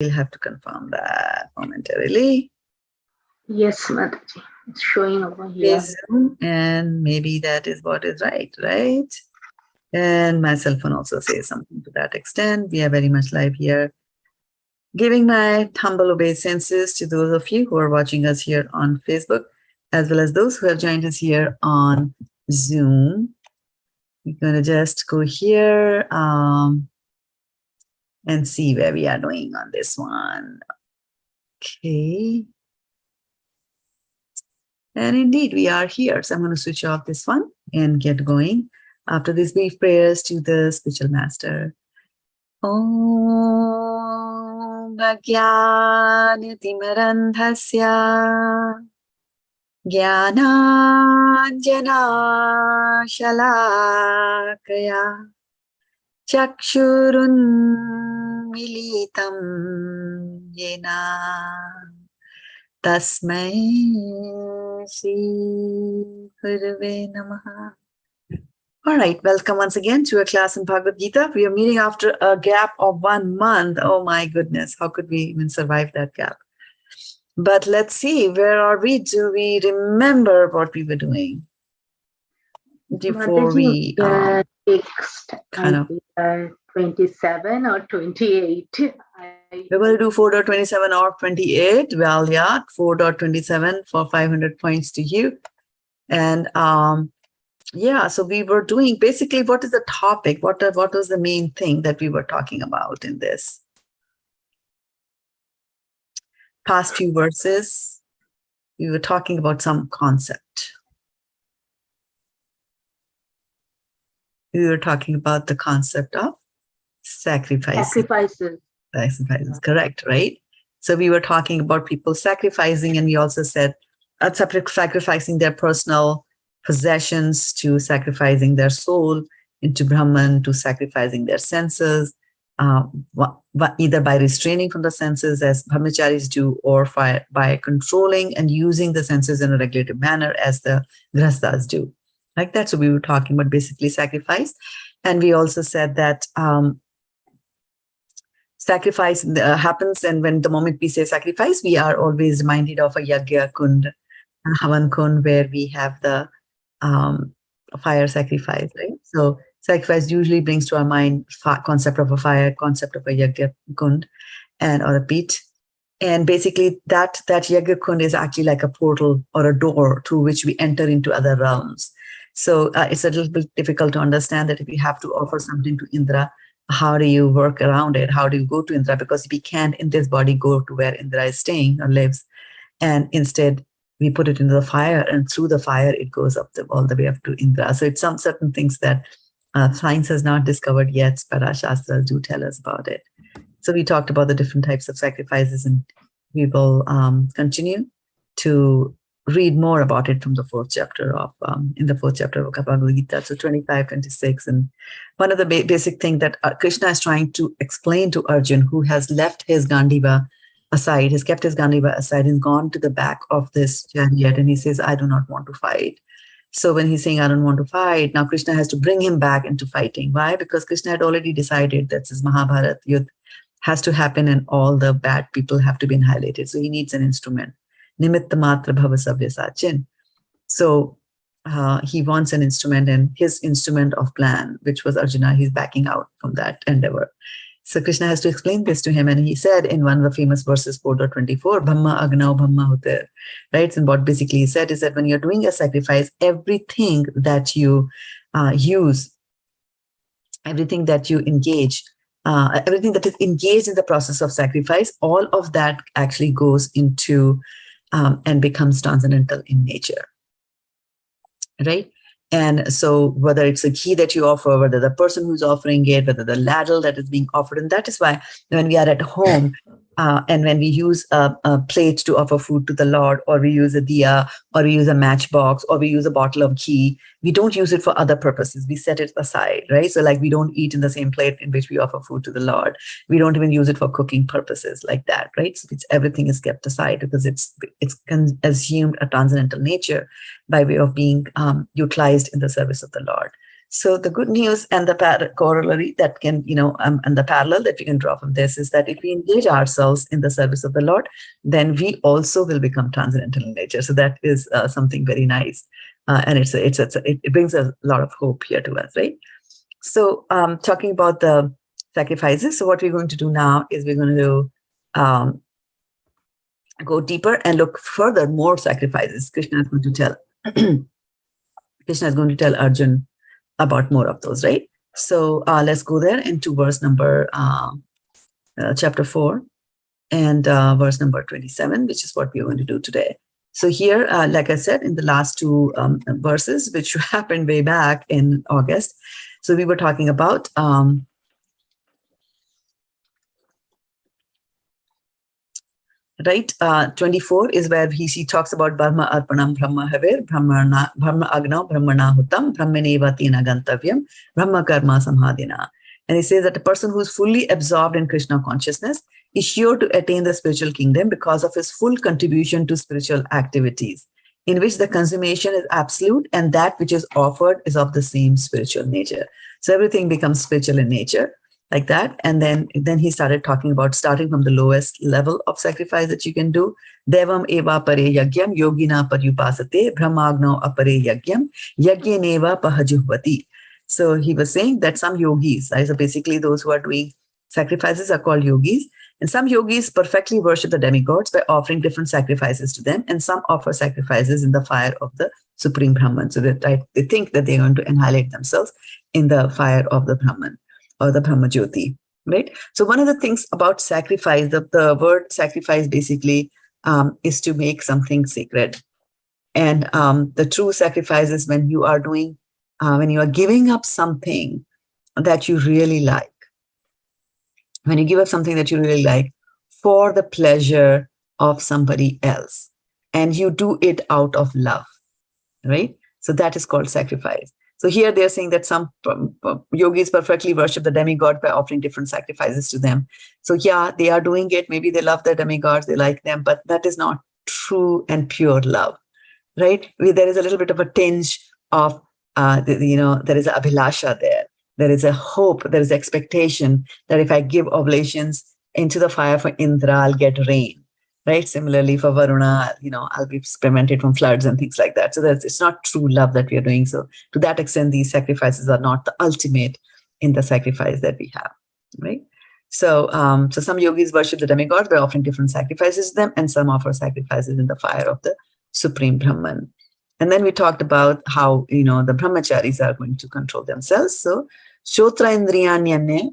We'll have to confirm that momentarily. Yes, Mataji. It's showing over here. And maybe that is what is right? And my cell phone also says something to that extent. We are very much live here. Giving my humble obeisances to those of you who are watching us here on Facebook, as well as those who have joined us here on Zoom. We're going to just go here and see where we are doing on this one. Okay. And indeed, we are here. So I'm going to switch off this one and get going after these brief prayers to the spiritual master. Om Ajnanatimirandhasya Jnananjana Shalakaya Chakshurun Militam Yena Tasmai Shri Gurave Namaha. All right, welcome once again to a class in Bhagavad-gita. We are meeting after a gap of 1 month. Oh my goodness, how could we even survive that gap? But let's see, where are we? Do we remember what we were doing before we text kind of 27 or 28? We're going to do 4.27 or 28. Well, yeah, 4.27 for 500 points to you. And yeah, so we were doing basically what is the topic? What was the main thing that we were talking about in this? Past few verses, we were talking about some concept. We were talking about the concept of Sacrifices, correct, right? So we were talking about people sacrificing, and we also said sacrificing their personal possessions, to sacrificing their soul into Brahman, to sacrificing their senses, either by restraining from the senses as brahmacharis do, or by controlling and using the senses in a regulative manner as the grihasthas do. Like that. So we were talking about basically sacrifice. And we also said that sacrifice happens, and when the moment we say sacrifice, we are always reminded of a yagya kund, havan kund, where we have the fire sacrifice, right? So sacrifice usually brings to our mind concept of a fire, concept of a yagya kund, or a pit. And basically that yagya kund is actually like a portal or a door through which we enter into other realms. So it's a little bit difficult to understand that if you have to offer something to Indra, how do you work around it? How do you go to Indra? Because we can't in this body go to where Indra is staying or lives. And instead, we put it into the fire, and through the fire, it goes up all the way up to Indra. So it's some certain things that science has not discovered yet, but our Shastras do tell us about it. So we talked about the different types of sacrifices, and we will continue to read more about it from the fourth chapter of Bhagavad-gita, so 25, 26. And one of the basic things that Krishna is trying to explain to Arjun, who has left his Gandiva aside, has kept his Gandiva aside and gone to the back of this chariot, and he says, I do not want to fight. So when he's saying, I don't want to fight, now Krishna has to bring him back into fighting. Why? Because Krishna had already decided that this Mahabharata Yudh has to happen and all the bad people have to be annihilated. So he needs an instrument. Nimitta matra bhava savya sachin. So he wants an instrument, and his instrument of plan, which was Arjuna, he's backing out from that endeavor. So Krishna has to explain this to him, and he said in one of the famous verses, 4.24, Bhamma Agnau Bhamma Hutir, right? And what basically he said is that when you're doing a sacrifice, everything that you use, everything that you engage, everything that is engaged in the process of sacrifice, all of that actually goes into and becomes transcendental in nature, right? And so whether it's a ghee that you offer, whether the person who's offering it, whether the ladle that is being offered, and that is why when we are at home and when we use a plate to offer food to the Lord, or we use a diya, or we use a matchbox, or we use a bottle of ghee, we don't use it for other purposes. We set it aside, right? So like we don't eat in the same plate in which we offer food to the Lord. We don't even use it for cooking purposes like that, right? So everything is kept aside because it's assumed a transcendental nature by way of being utilized in the service of the Lord. So the good news and the corollary that can, and the parallel that we can draw from this is that if we engage ourselves in the service of the Lord, then we also will become transcendental in nature. So that is something very nice. And it brings a lot of hope here to us, right? So talking about the sacrifices, so what we're going to do now is we're going to go deeper and look further, more sacrifices. Krishna is going to tell Arjun about more of those, right? So let's go there into verse number chapter 4 and verse number 27, which is what we're going to do today. So here, like I said, in the last two verses, which happened way back in August, so we were talking about right, 24 is where he talks about Brahma Arpanam, Brahma Havir, Brahma Agno, Brahmana Hutam, Brahmaneva Tina Gantavyam, Brahma Karma Samhadina. And he says that a person who is fully absorbed in Krishna consciousness is sure to attain the spiritual kingdom because of his full contribution to spiritual activities, in which the consummation is absolute and that which is offered is of the same spiritual nature. So everything becomes spiritual in nature, like that. And then he started talking about starting from the lowest level of sacrifice that you can do. Devam eva pare yagyam yogina paryupasate brahmagno apare yagyam yagyaneva pahajuhvati. So he was saying that some yogis, so basically those who are doing sacrifices are called yogis. And some yogis perfectly worship the demigods by offering different sacrifices to them. And some offer sacrifices in the fire of the Supreme Brahman. So that they think that they're going to annihilate themselves in the fire of the Brahman or the Brahma Jyoti, right? So one of the things about sacrifice, the word sacrifice basically is to make something sacred. And the true sacrifice is when you are doing, when you are giving up something that you really like. When you give up something that you really like for the pleasure of somebody else, and you do it out of love, right? So that is called sacrifice. So here they're saying that some yogis perfectly worship the demigod by offering different sacrifices to them. So yeah, they are doing it. Maybe they love their demigods, they like them, but that is not true and pure love, right? There is a little bit of a tinge of, there is a abhilasha there. There is a hope, there is expectation that if I give oblations into the fire for Indra, I'll get rain. Right? Similarly for Varuna, I'll be prevented from floods and things like that. So it's not true love that we are doing. So to that extent, these sacrifices are not the ultimate in the sacrifice that we have, right? So, so some yogis worship the demigods by offering different sacrifices to them, and some offer sacrifices in the fire of the Supreme Brahman. And then we talked about how, the brahmacharis are going to control themselves. So, Shotra Indriyanyane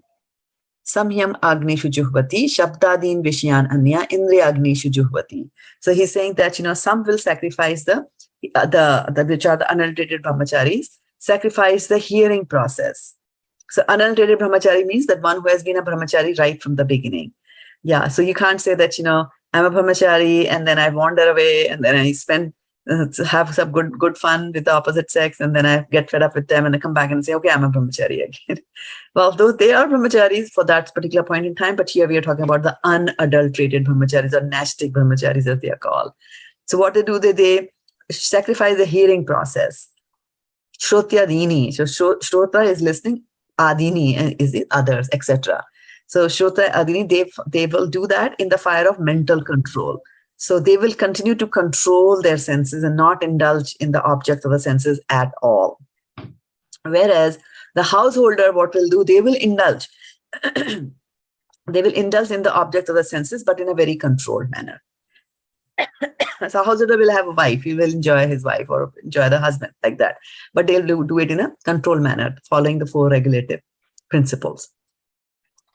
Samyam Agneshu Juhvati, Shabdadin Vishyan Anya, Indriya Agneshu Juhvati. So he's saying that, some will sacrifice which are the unadulterated brahmacharis, sacrifice the hearing process. So unadulterated brahmachari means that one who has been a brahmachari right from the beginning. Yeah, so you can't say that, I'm a brahmachari and then I wander away and then I have some good fun with the opposite sex, and then I get fed up with them and I come back and say, okay, I'm a brahmachari again. Well, though they are brahmacharis for that particular point in time, but here we are talking about the unadulterated brahmacharis or nastic brahmacharis as they are called. So what they do, they sacrifice the hearing process. Shrotyadini. So Shrota is listening, Adini is the others, etc. So Shrota Adini, they will do that in the fire of mental control. So they will continue to control their senses and not indulge in the object of the senses at all. Whereas the householder, what will do, they will indulge. They will indulge in the object of the senses, but in a very controlled manner. So a householder will have a wife, he will enjoy his wife or enjoy the husband, like that. But they'll do it in a controlled manner, following the 4 regulative principles.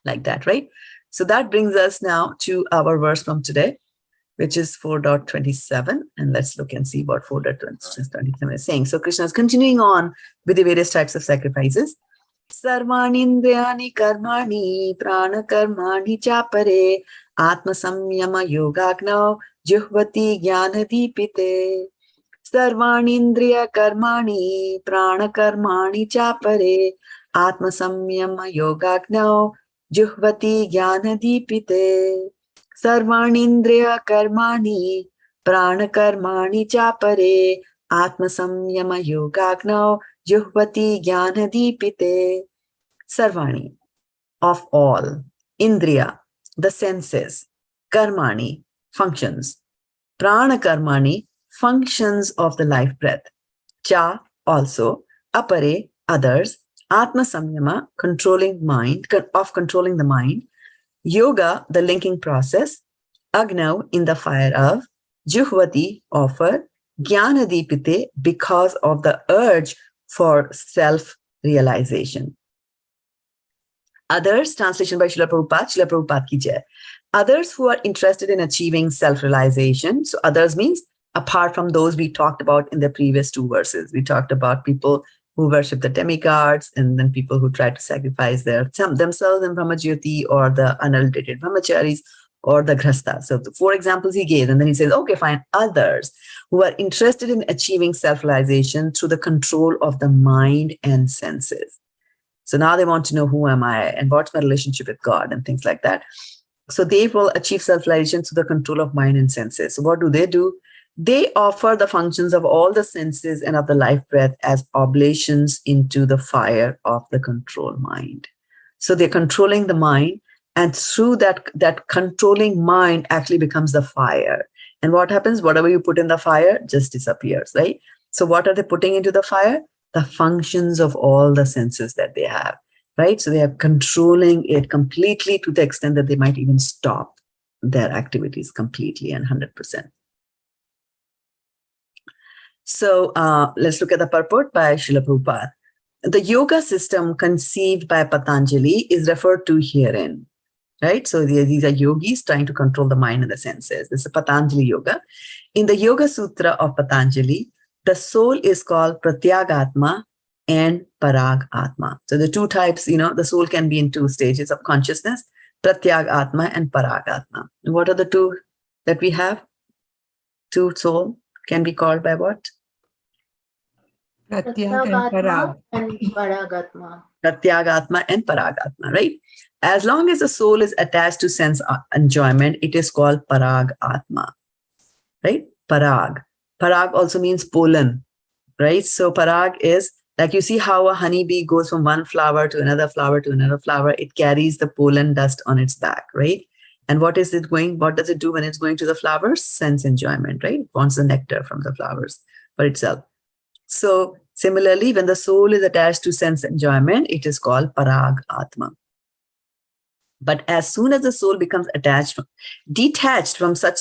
Like that, right? So that brings us now to our verse from today, which is 4.27. And let's look and see what 4.27 is saying. So Krishna is continuing on with the various types of sacrifices. Sarvani indriyani karmani prana karmani chapare atma samyama yogagno juhvati jnana dipite. Sarvani indriya karmani prana karmani chapare atma samyama yogagno juhvati jnana dipite. Sarvanindriya karmani prana karmani chapare atma samyama yogagno Juhvati Jnanadipite Sarvani, of all, Indriya, the senses, Karmani, functions, Prana Karmani, functions of the life breath, Cha, also, Apare, others, Atma Samyama, controlling mind, controlling the mind, Yoga, the linking process, Agnav, in the fire of, Juhvati, offer, Jnanadipite, because of the urge for self-realization. Others, translation by Srila Prabhupada ki jai. Others who are interested in achieving self-realization. So others means apart from those we talked about in the previous two verses. We talked about people who worship the demigods, and then people who try to sacrifice themselves in Brahmajyoti, or the unadulterated brahmacharis, or the grhasthas. So the 4 examples he gave, and then he says, okay, fine, others who are interested in achieving self-realization through the control of the mind and senses. So now they want to know, who am I and what's my relationship with God and things like that. So they will achieve self-realization through the control of mind and senses. So what do? They offer the functions of all the senses and of the life breath as oblations into the fire of the control mind. So they're controlling the mind, and through that controlling mind actually becomes the fire. And what happens? Whatever you put in the fire just disappears, right? So what are they putting into the fire? The functions of all the senses that they have, right? So they are controlling it completely, to the extent that they might even stop their activities completely and 100%. So let's look at the purport by Srila Prabhupada. The yoga system conceived by Patanjali is referred to herein, right? So these are yogis trying to control the mind and the senses. This is Patanjali Yoga. In the Yoga Sutra of Patanjali, the soul is called Pratyagatma and Paragatma. So the two types, the soul can be in 2 stages of consciousness, Pratyagatma and Paragatma. And what are the 2 that we have? 2 soul can be called by what? Pratyagatma and Paragatma. Pratyagatma and Paragatma, right? As long as the soul is attached to sense enjoyment, it is called Paragatma, right? Parag. Parag also means pollen, right? So parag is, like you see how a honeybee goes from one flower to another flower to another flower. It carries the pollen dust on its back, right? And what does it do when it's going to the flowers? Sense enjoyment, right? It wants the nectar from the flowers for itself. So similarly, when the soul is attached to sense enjoyment, it is called Parag Atma. But as soon as the soul becomes detached from such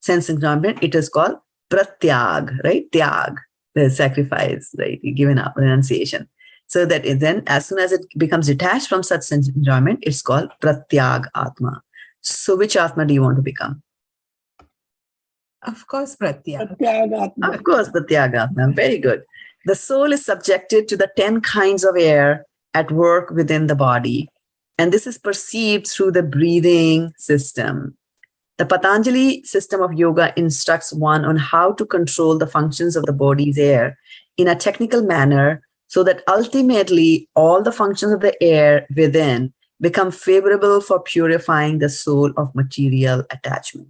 sense enjoyment, it is called Pratyag, right? Tyag, the sacrifice, right? Given up, renunciation. So that then, as soon as it becomes detached from such sense enjoyment, it's called Pratyag Atma. So which Atma do you want to become? Of course, Pratyag. Of course, Pratyagatma. Very good. The soul is subjected to the 10 kinds of air at work within the body. And this is perceived through the breathing system. The Patanjali system of yoga instructs one on how to control the functions of the body's air in a technical manner, so that ultimately all the functions of the air within become favorable for purifying the soul of material attachment.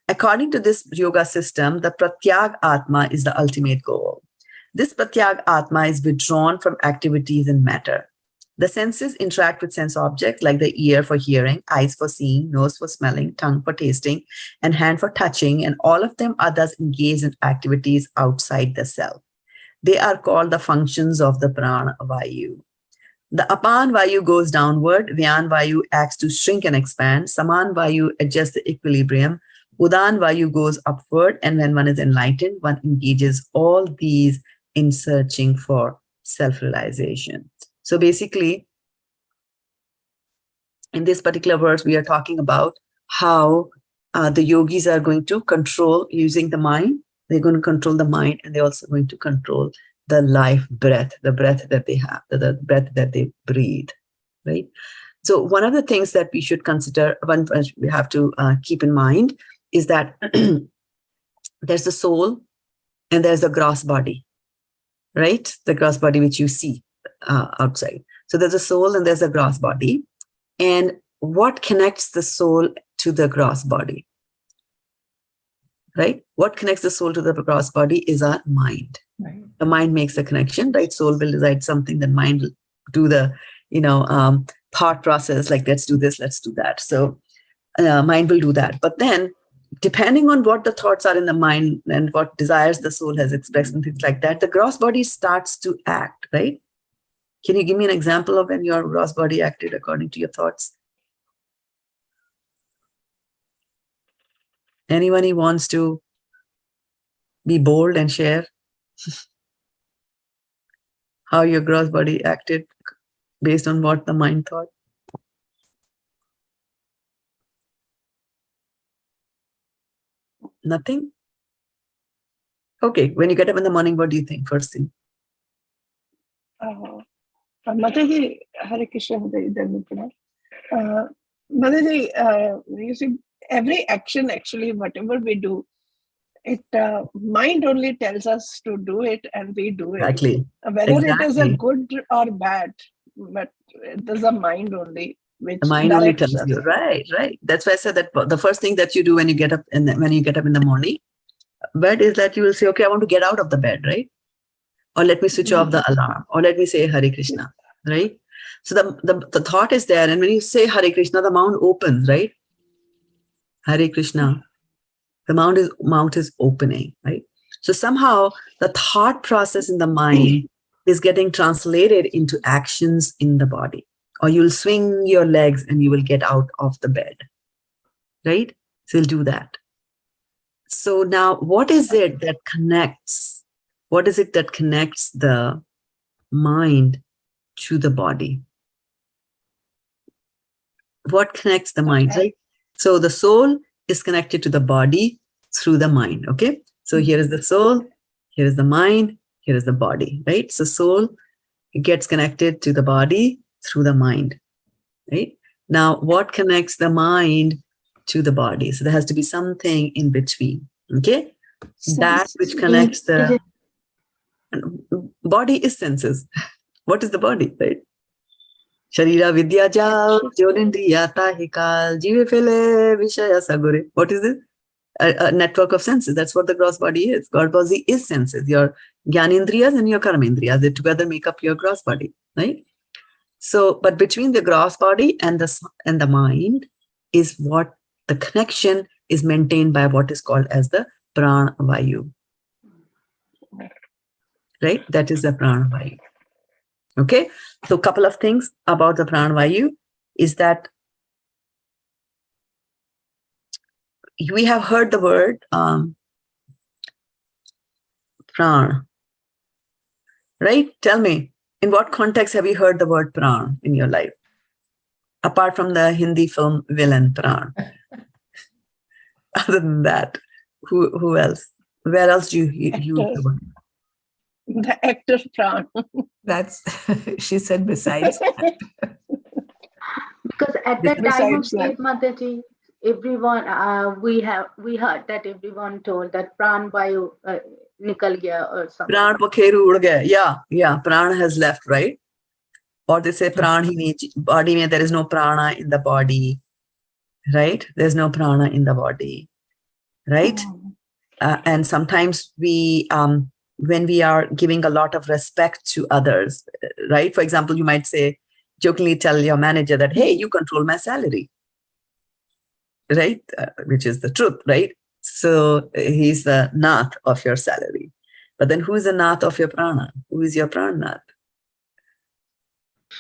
According to this yoga system, the Pratyag Atma is the ultimate goal. This Pratyag Atma is withdrawn from activities in matter. The senses interact with sense objects like the ear for hearing, eyes for seeing, nose for smelling, tongue for tasting, and hand for touching, and all of them are thus engaged in activities outside the self. They are called the functions of the Prana Vayu. The Apan Vayu goes downward, Vyan Vayu acts to shrink and expand, Saman Vayu adjusts the equilibrium, Udan Vayu goes upward, and when one is enlightened, one engages all these in searching for self-realization. So basically, in this particular verse, we are talking about how the yogis are going to control using the mind. They're going to control the mind, and they're also going to control the life breath, the breath that they have, the breath that they breathe, right? So one of the things that we should consider, we have to keep in mind, is that there's the soul and there's the gross body, right? The gross body which you see outside. So there's a soul and there's a gross body. And what connects the soul to the gross body? right? What connects the soul to the gross body is our mind. Right. The mind makes the connection, right? Soul will decide something, then mind will do the, thought process, like let's do this, let's do that. So mind will do that. But then, depending on what the thoughts are in the mind and what desires the soul has expressed and things like that, the gross body starts to act, right? Can you give me an example of when your gross body acted according to your thoughts? Anyone who wants to be bold and share how your gross body acted based on what the mind thought? Nothing? Okay, when you get up in the morning, what do you think first thing? Mataji, Hare Krishna, Mataji, you see, every action, actually, whatever we do, it mind only tells us to do it, and we do it. Exactly. Whether it is a good or bad, but it is a mind only which The mind only directs tells us. you, right. That's why I said that the first thing that you do when you get up in the morning, bed is that you will say, okay, I want to get out of the bed, right? Or let me switch off the alarm, or let me say Hare Krishna, right? So the thought is there, and when you say Hare Krishna, the mouth opens, right? Hare Krishna, the mouth is opening, right? So somehow the thought process in the mind is getting translated into actions in the body. Or you'll swing your legs and you will get out of the bed, right? So you'll do that. So now what is it that connects? What is it that connects the mind to the body? What connects the mind, right? So the soul is connected to the body through the mind, okay? So here is the soul, here is the mind, here is the body, right? So soul gets connected to the body through the mind, right? Now, what connects the mind to the body? So there has to be something in between, okay? That which connects the body is senses. What is the body, right? Sharira vidya jal, jodindriya tahikal, jive fele vishaya sagure. What is this? A network of senses. That's what the gross body is. Gross body is senses. Your jnanendriyas and your karmendriyas, they together make up your gross body, right? So, but between the gross body and the mind is what the connection is maintained by what is called as the prana vayu. Right? That is the prana vayu. Okay? So, a couple of things about the prana vayu is that we have heard the word prana. Right? Tell me, in what context have you heard the word prana in your life? Apart from the Hindi film villain Prana. Other than that, who else? Where else do you use the word? The actor Prana. That's, she said besides that. Because at that time of State Mataji, everyone we heard that everyone told that pran vayu nikal gaya or something. Pran pakheru ud gaya. Yeah. Prana has left, right? Or they say pran hi nahi, body mein there is no prana in the body, right? There's no prana in the body, right? And sometimes we, when we are giving a lot of respect to others, right? For example, you might say, jokingly tell your manager that, hey, you control my salary, right? Which is the truth, right? So he's the nath of your salary. But then who is the nath of your prana? Who is your prana?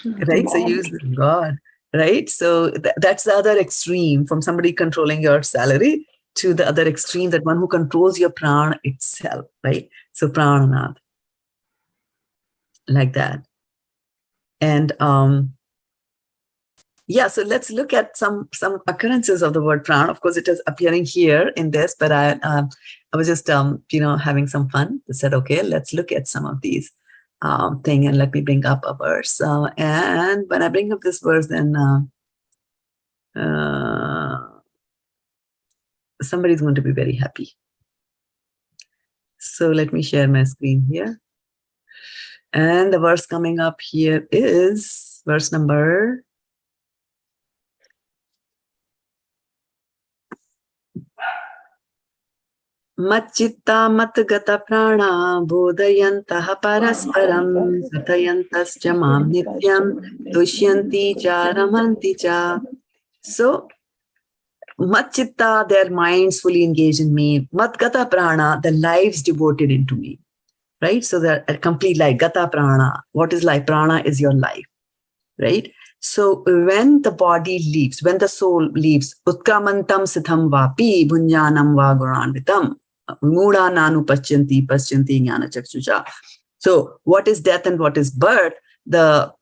Right? So use God, right? So that's the other extreme, from somebody controlling your salary to the other extreme, that one who controls your prana itself, right? So prananath, like that. And yeah, so let's look at some occurrences of the word prana. Of course, it is appearing here in this, but I was just having some fun. I said, okay, let's look at some of these thing, and let me bring up a verse. And when I bring up this verse, then somebody's going to be very happy. So let me share my screen here. And the verse coming up here is verse number Matchitta matgata prana bodhayantaha parasparam sathayantascha mam nityam tushyanti cha ramanti cha. So, matchitta, their minds fully engaged in me. Matgata prana, the lives devoted into me. Right? So, they're a complete life. Gata prana. What is life? Prana is your life. Right? So, when the body leaves, when the soul leaves, utkramantam sitham vapi bhunjanam va guranvitam. Muda nanu paschyanti jnana chakshusha. So, what is death and what is birth? The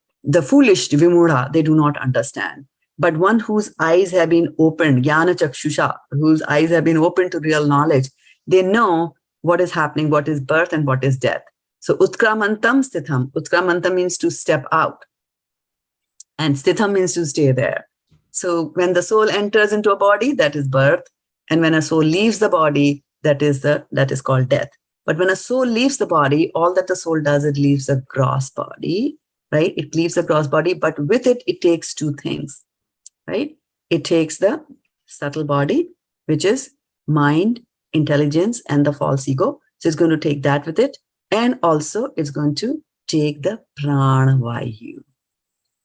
foolish vimuda, they do not understand. But one whose eyes have been opened, jnana chakshusha, whose eyes have been opened to real knowledge, they know what is happening, what is birth and what is death. So, utkramantam stitham. Utkramantam means to step out. And stitham means to stay there. So, when the soul enters into a body, that is birth. And when a soul leaves the body, that is called death. But when a soul leaves the body, all that the soul does, it leaves the gross body, right? It leaves the gross body, but with it, it takes two things, right? It takes the subtle body, which is mind, intelligence, and the false ego. So it's going to take that with it. And also it's going to take the prana vayu.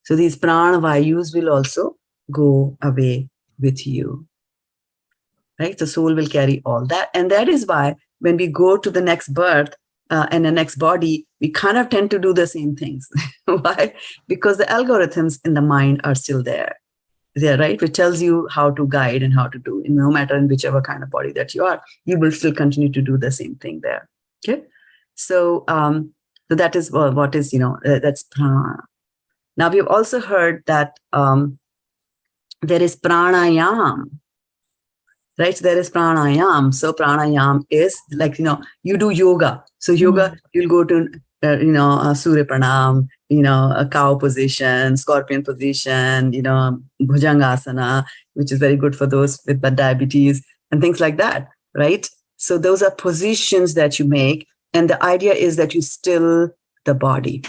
So these prana vayus will also go away with you. Right? The soul will carry all that. And that is why when we go to the next birth and the next body, we kind of tend to do the same things. Why? Because the algorithms in the mind are still there. They're right, which tells you how to guide and how to do. And no matter in whichever kind of body that you are, you will still continue to do the same thing there. Okay? So, so that is what is, that's prana. Now, we've also heard that there is pranayam. Right? So there is pranayam. So pranayam is like, you do yoga. So yoga, you'll go to, Surya Pranam, a cow position, scorpion position, bhujangasana, which is very good for those with diabetes and things like that. Right? So those are positions that you make. And the idea is that you still the body.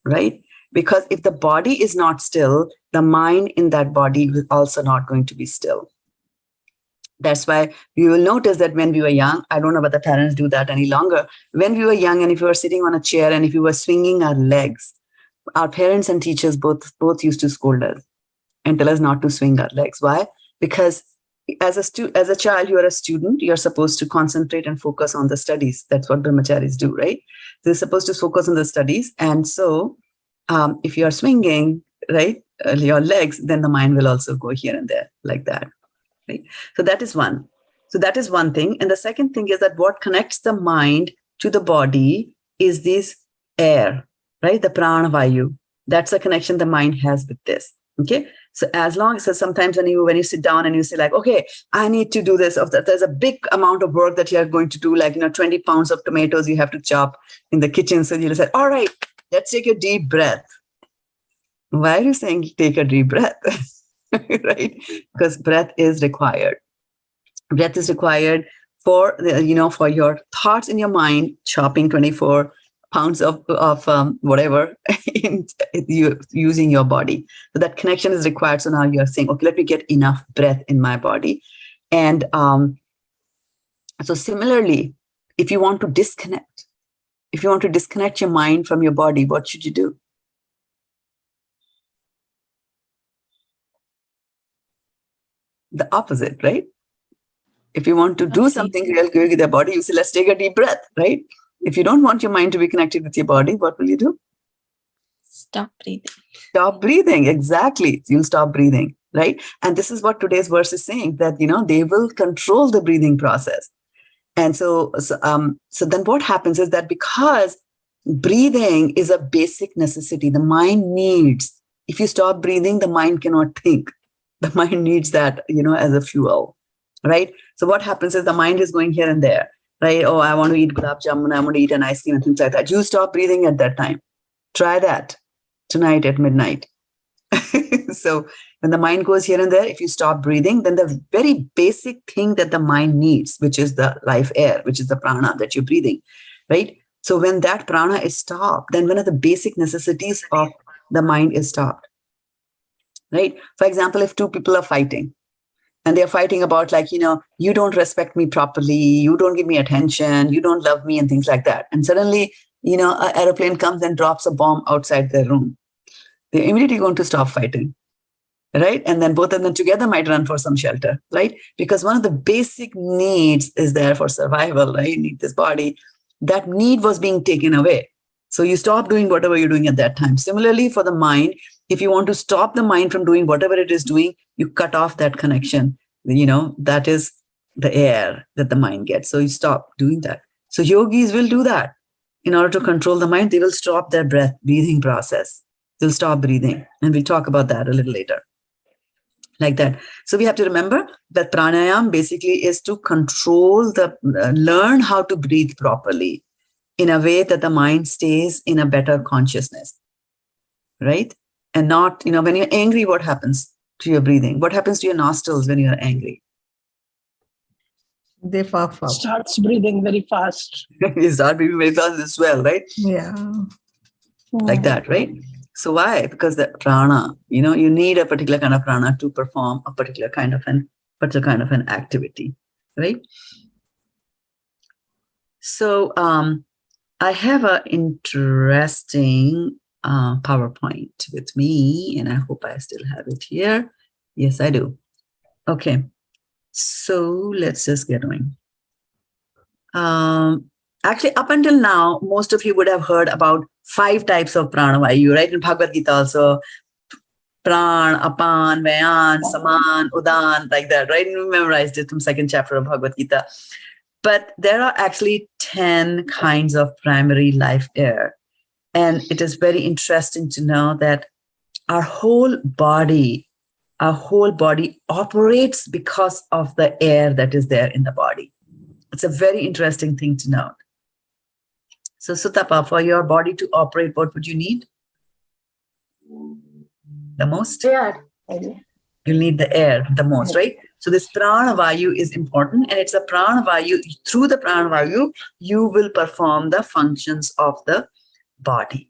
Right? Because if the body is not still, the mind in that body is also not going to be still. That's why you will notice that when we were young, I don't know whether parents do that any longer. When we were young and if we were sitting on a chair and if we were swinging our legs, our parents and teachers both used to scold us and tell us not to swing our legs. Why? Because as a child, you are a student, you're supposed to concentrate and focus on the studies. That's what brahmacharis do, right? They're supposed to focus on the studies. And so if you're swinging, right, your legs, then the mind will also go here and there like that. Right? So that is one. So that is one thing. And the second thing is that what connects the mind to the body is this air, right? The prana vayu. That's the connection the mind has with this. Okay. So as long as sometimes when you sit down and you say like, okay, I need to do this, there's a big amount of work that you're going to do, like, 20 pounds of tomatoes you have to chop in the kitchen. So you'll say, all right, let's take a deep breath. Why are you saying take a deep breath? Right? Because breath is required. Breath is required for for your thoughts in your mind, chopping 24 pounds of whatever in using your body. So that connection is required. So now you're saying, okay, let me get enough breath in my body. And so similarly, if you want to disconnect your mind from your body, what should you do? The opposite, right? If you want to do something real good with your body, you say, let's take a deep breath, right? If you don't want your mind to be connected with your body, what will you do? Stop breathing. Stop breathing. Exactly. You'll stop breathing, right? And this is what today's verse is saying, that, they will control the breathing process. And so then what happens is that because breathing is a basic necessity, the mind needs, if you stop breathing, the mind cannot think. The mind needs that, as a fuel, right? So what happens is the mind is going here and there, right? Oh, I want to eat gulab jamun, I want to eat an ice cream and things like that. You stop breathing at that time. Try that tonight at midnight. So when the mind goes here and there, if you stop breathing, then the very basic thing that the mind needs, which is the life air, which is the prana that you're breathing, right? So when that prana is stopped, then one of the basic necessities of the mind is stopped. Right? For example, if two people are fighting And they're fighting about like, you don't respect me properly, you don't give me attention, you don't love me and things like that. And suddenly, an aeroplane comes and drops a bomb outside their room. They're immediately going to stop fighting, right? And then both of them together might run for some shelter, right? Because one of the basic needs is there for survival, right? You need this body. That need was being taken away. So you stop doing whatever you're doing at that time. Similarly, for the mind, if you want to stop the mind from doing whatever it is doing, you cut off that connection. That is the air that the mind gets. So you stop doing that. So yogis will do that. In order to control the mind, they will stop their breathing process. They'll stop breathing. And we'll talk about that a little later. Like that. So we have to remember that pranayam basically is to control learn how to breathe properly in a way that the mind stays in a better consciousness, right? And not, when you're angry, what happens to your breathing? What happens to your nostrils when you're angry? They puff up. Starts breathing very fast. You start breathing very fast as well, right? Yeah. Like that, right? So why? Because the prana, you need a particular kind of prana to perform a particular kind of an activity, right? So I have an interesting PowerPoint with me, and I hope I still have it here. Yes, I do. Okay. So let's just get going. Actually, up until now, most of you would have heard about 5 types of pranavayu, right? In Bhagavad-gita also, pran, apan, vayan, saman, udan, like that, right? We memorized it from 2nd chapter of Bhagavad-gita. But there are actually 10 kinds of primary life air. And it is very interesting to know that our whole body operates because of the air that is there in the body. It's a very interesting thing to note. So Sutapa, for your body to operate, what would you need? The most? Air. You need the air the most, right? So this pranavayu is important, and it's a pranavayu. Through the pranavayu, you will perform the functions of the body.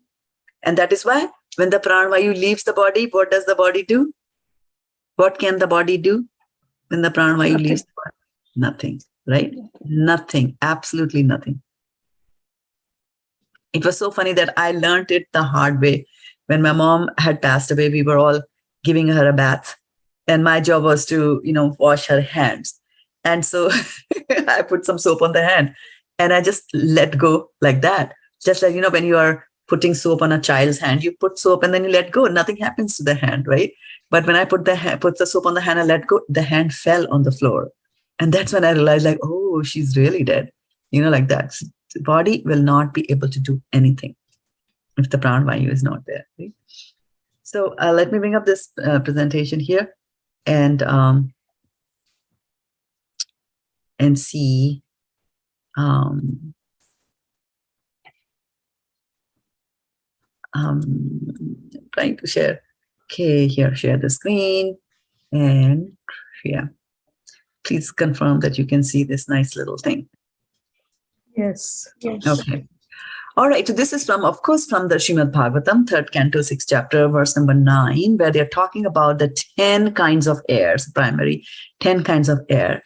And that is why when the pranavayu leaves the body, what does the body do? What can the body do when the pranavayu leaves the body? Nothing, right? Nothing, absolutely nothing. It was so funny that I learned it the hard way. When my mom had passed away, we were all giving her a bath. And my job was to, wash her hands. And so I put some soap on the hand and I just let go like that. Just like, when you are putting soap on a child's hand, you put soap and then you let go. Nothing happens to the hand, right? But when I put the soap on the hand and let go, the hand fell on the floor. And that's when I realized like, oh, she's really dead. Like that. The body will not be able to do anything if the pranavayu is not there. Right? So let me bring up this presentation here and see. Trying to share. Okay, here, share the screen and yeah. Please confirm that you can see this nice little thing. Yes. Okay. All right. So this is of course, from the Srimad Bhagavatam, 3rd canto, 6th chapter, verse number 9, where they're talking about the 10 kinds of airs, primary 10 kinds of air.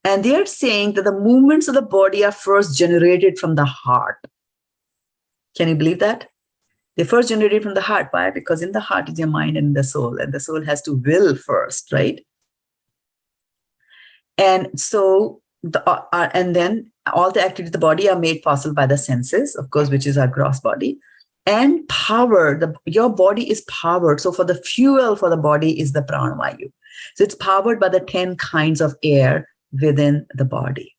And they're saying that the movements of the body are first generated from the heart. Can you believe that? They first generated from the heart. Why? Because in the heart is your mind and the soul has to will first, right? And so, and then all the activities of the body are made possible by the senses, of course, which is our gross body, and power. Your body is powered. So for the fuel for the body is the pranavayu. So it's powered by the 10 kinds of air within the body.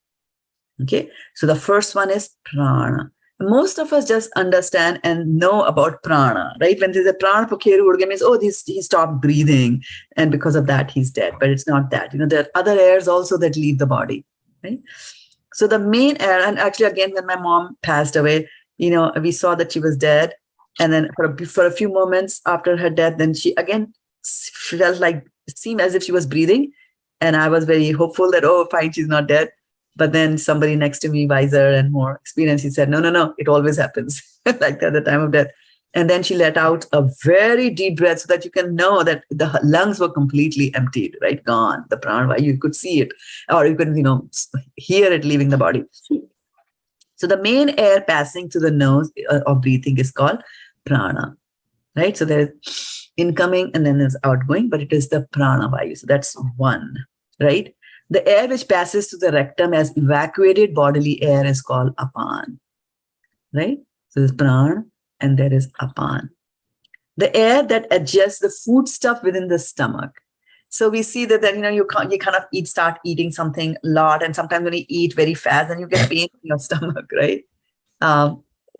Okay. So the first one is prana. Most of us just understand and know about prana, right? When there's a prana pakeru urga means, oh, he stopped breathing and because of that he's dead. But it's not that. There are other airs also that leave the body, right? So the main air, and actually again when my mom passed away, we saw that she was dead, and then for a few moments after her death, then she again felt like it seemed as if she was breathing, and I was very hopeful that, oh, fine, she's not dead. But then somebody next to me, wiser and more experienced, he said, no, it always happens like that at the time of death. And then she let out a very deep breath so that you can know that the lungs were completely emptied, right? Gone. The prana, you could see it, or you could, hear it leaving the body. So the main air passing through the nose of breathing is called prana, right? So there's incoming and then there's outgoing, but it is the prana vayu. So that's one, right? The air which passes through the rectum as evacuated bodily air is called apan, right? So there's prana and there is apan. The air that adjusts the food stuff within the stomach. So we see that then, you kind of start eating something a lot. And sometimes when you eat very fast, then you get pain in your stomach, right?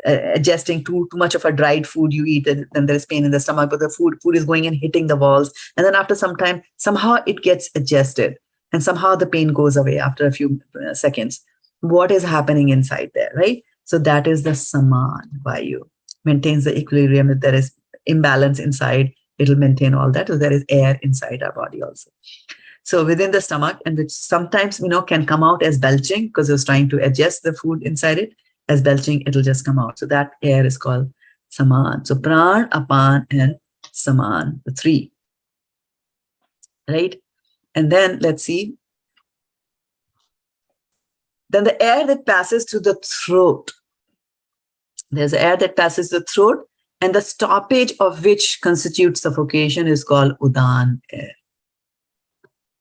Adjusting too much of a dried food you eat, then there is pain in the stomach, but the food is going and hitting the walls. And then after some time, somehow it gets adjusted and somehow the pain goes away after a few seconds. What is happening inside there, right? So that is the saman vayu. Maintains the equilibrium. If there is imbalance inside, it'll maintain all that. So there is air inside our body also. So within the stomach, and which sometimes, can come out as belching because it's trying to adjust the food inside it. As belching, it'll just come out. So that air is called saman. So pran, apan, and saman, the three. Right? And then let's see. Then the air that passes through the throat. There's air that passes the throat, and the stoppage of which constitutes suffocation is called udan air.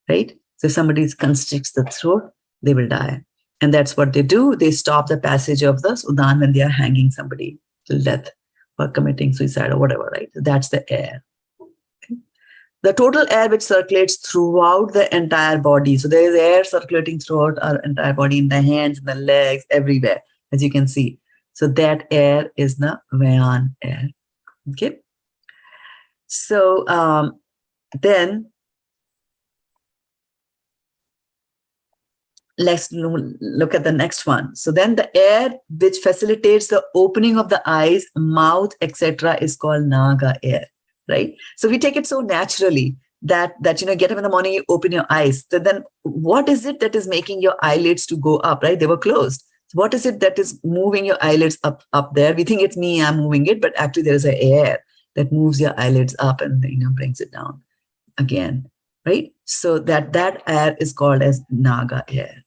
Right? So if somebody constricts the throat, they will die. And that's what they do. They stop the passage of the udan when they are hanging somebody till death or committing suicide or whatever, right? So that's the air. Okay. The total air which circulates throughout the entire body. So there is air circulating throughout our entire body, in the hands, in the legs, everywhere, as you can see. So that air is the Vayan air. Okay. So then let's look at the next one. So then the air which facilitates the opening of the eyes, mouth, etc. is called Naga air, right? So we take it so naturally that get up in the morning, you open your eyes. So then what is it that is making your eyelids to go up, right? They were closed. What is it that is moving your eyelids up there? We think it's me, I'm moving it, but actually there is an air that moves your eyelids up and brings it down again, right? So that air is called as Naga air.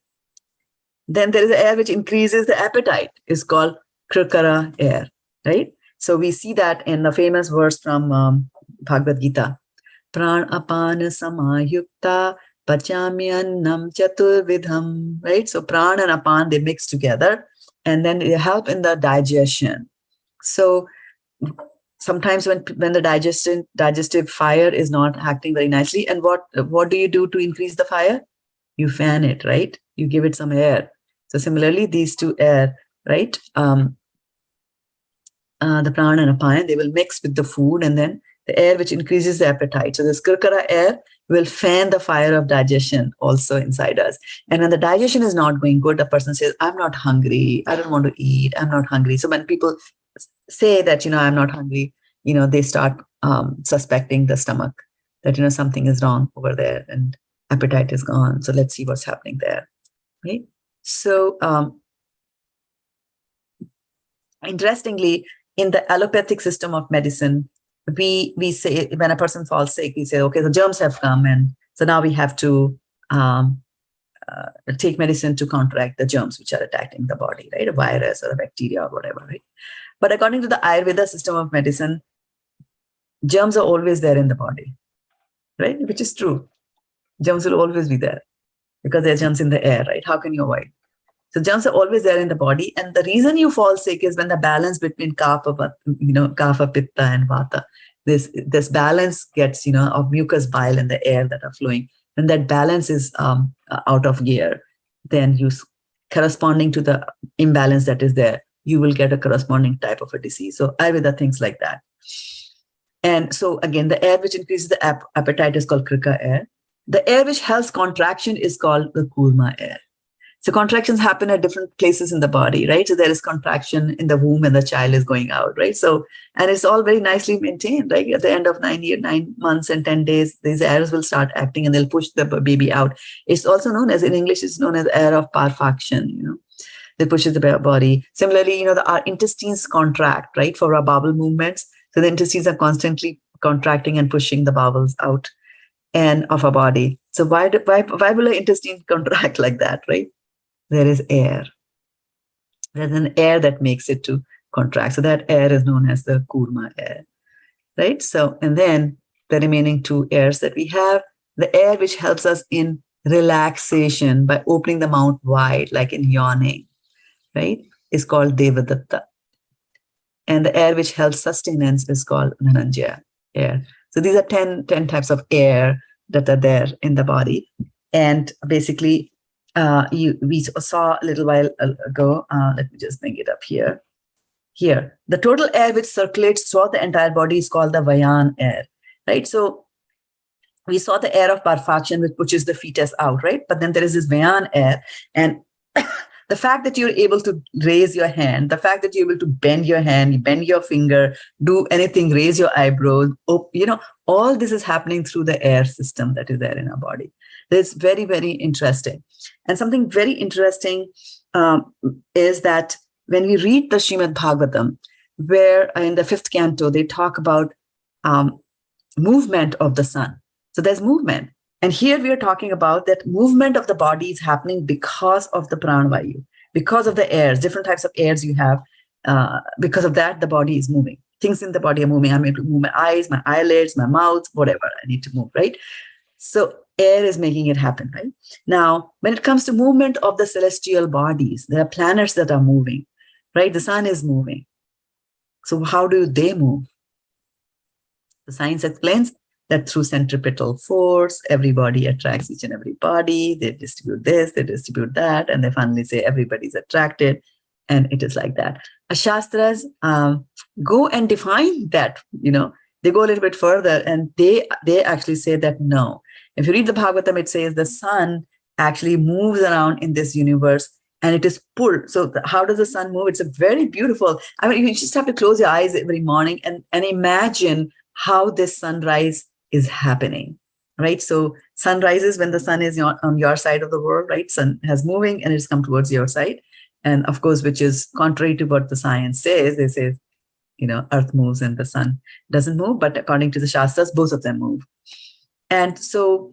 Then there is air which increases the appetite, is called Krikara air, right? So we see that in the famous verse from Bhagavad-gita, Pran apana samayukta pachamyannam chaturvidham, right? So pran and apan, they mix together and then they help in the digestion. So sometimes when the digestive fire is not acting very nicely, and what do you do to increase the fire? You fan it, right? You give it some air. So similarly, these two air, right? The prana and apan, they will mix with the food, and then the air which increases the appetite. So this kirkara air will fan the fire of digestion also inside us. And when the digestion is not going good, the person says, I'm not hungry. I don't want to eat. I'm not hungry. So when people say that, I'm not hungry, they start suspecting the stomach that, something is wrong over there and appetite is gone. So let's see what's happening there. Right? So interestingly, in the allopathic system of medicine, we say when a person falls sick, we say, okay, the germs have come, and so now we have to take medicine to counteract the germs which are attacking the body, right? A virus or a bacteria or whatever, right? But according to the Ayurveda system of medicine, germs are always there in the body, right? Which is true. Germs will always be there because there are germs in the air, right? How can you avoid? So germs are always there in the body. And the reason you fall sick is when the balance between kapha, pitta and vata, this balance gets, of mucus, bile and the air that are flowing. When that balance is out of gear, then corresponding to the imbalance that is there, you will get a corresponding type of a disease. So Ayurveda thinks like that. And so again, the air which increases the appetite is called krika air. The air which helps contraction is called the kurma air. So contractions happen at different places in the body, right? So there is contraction in the womb and the child is going out, right? So, and it's all very nicely maintained, right? At the end of 9 months and 10 days, these airs will start acting and they'll push the baby out. It's also known as, in English, it's known as air of parfaction, that pushes the body. Similarly, our intestines contract, right? For our bowel movements. So the intestines are constantly contracting and pushing the bowels out and of our body. So why will our intestine contract like that, right? There is air. There's an air that makes it to contract. So that air is known as the kurma air, right? So, and then the remaining two airs that we have, the air which helps us in relaxation by opening the mouth wide, like in yawning, right, is called Devadatta. And the air which helps sustenance is called Dhananjaya air. So these are 10 types of air that are there in the body. And basically, we saw a little while ago, let me just bring it up here. Here, the total air which circulates throughout the entire body is called the Vayan air, right? So we saw the air of Parfachan, which pushes the fetus out, right? But then there is this Vayan air. And the fact that you're able to raise your hand, the fact that you're able to bend your hand, you bend your finger, do anything, raise your eyebrows, all this is happening through the air system that is there in our body. It's very, very interesting. And something very interesting is that when we read the Srimad Bhagavatam, where in the 5th canto, they talk about movement of the sun. So there's movement. And here we are talking about that movement of the body is happening because of the pranavayu, because of the airs, different types of airs you have. Because of that, the body is moving. Things in the body are moving. I'm able to move my eyes, my eyelids, my mouth, whatever I need to move, right? So air is making it happen, right? Now, when it comes to movement of the celestial bodies, there are planets that are moving, right? The sun is moving. So how do they move? The science explains that through centripetal force, everybody attracts each and every body. They distribute this, they distribute that, and they finally say everybody's attracted. And it is like that. Shastras go and define that, they go a little bit further and they actually say that no. If you read the Bhagavatam, it says the sun actually moves around in this universe and it is pulled. So how does the sun move? It's a very beautiful, you just have to close your eyes every morning and imagine how this sunrise is happening, right? So sun rises when the sun is on your side of the world, right? Sun has moving and it's come towards your side. And of course, which is contrary to what the science says. They say, earth moves and the sun doesn't move, but according to the Shastras, both of them move. And so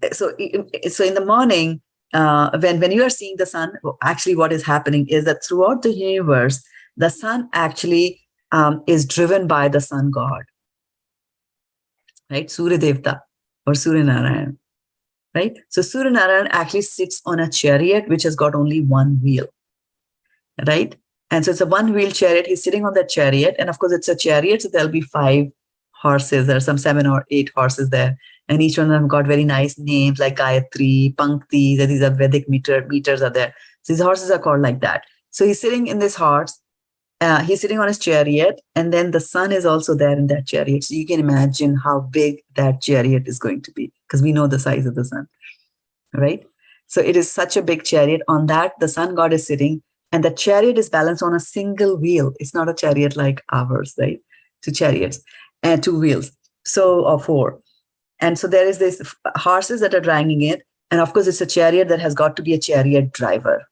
in the morning, when you are seeing the sun, actually what is happening is that throughout the universe, the sun actually is driven by the sun god, right? Surya Devta or Surya Narayan, right? So Surya Narayan actually sits on a chariot which has got only one wheel, right? And so it's a one-wheel chariot. He's sitting on that chariot. And of course, it's a chariot, so there'll be 5 horses. There are some 7 or 8 horses there. And each one of them got very nice names like Gayatri, Pankti. These are Vedic meters are there. So these horses are called like that. So he's sitting in this horse. He's sitting on his chariot. And then the sun is also there in that chariot. So you can imagine how big that chariot is going to be because we know the size of the sun, right? So it is such a big chariot. On that, the sun god is sitting. And the chariot is balanced on a single wheel. It's not a chariot like ours, right? 2 chariots and 2 wheels. Or 4. And so there is this horses that are dragging it. And of course, it's a chariot that has got to be a chariot driver,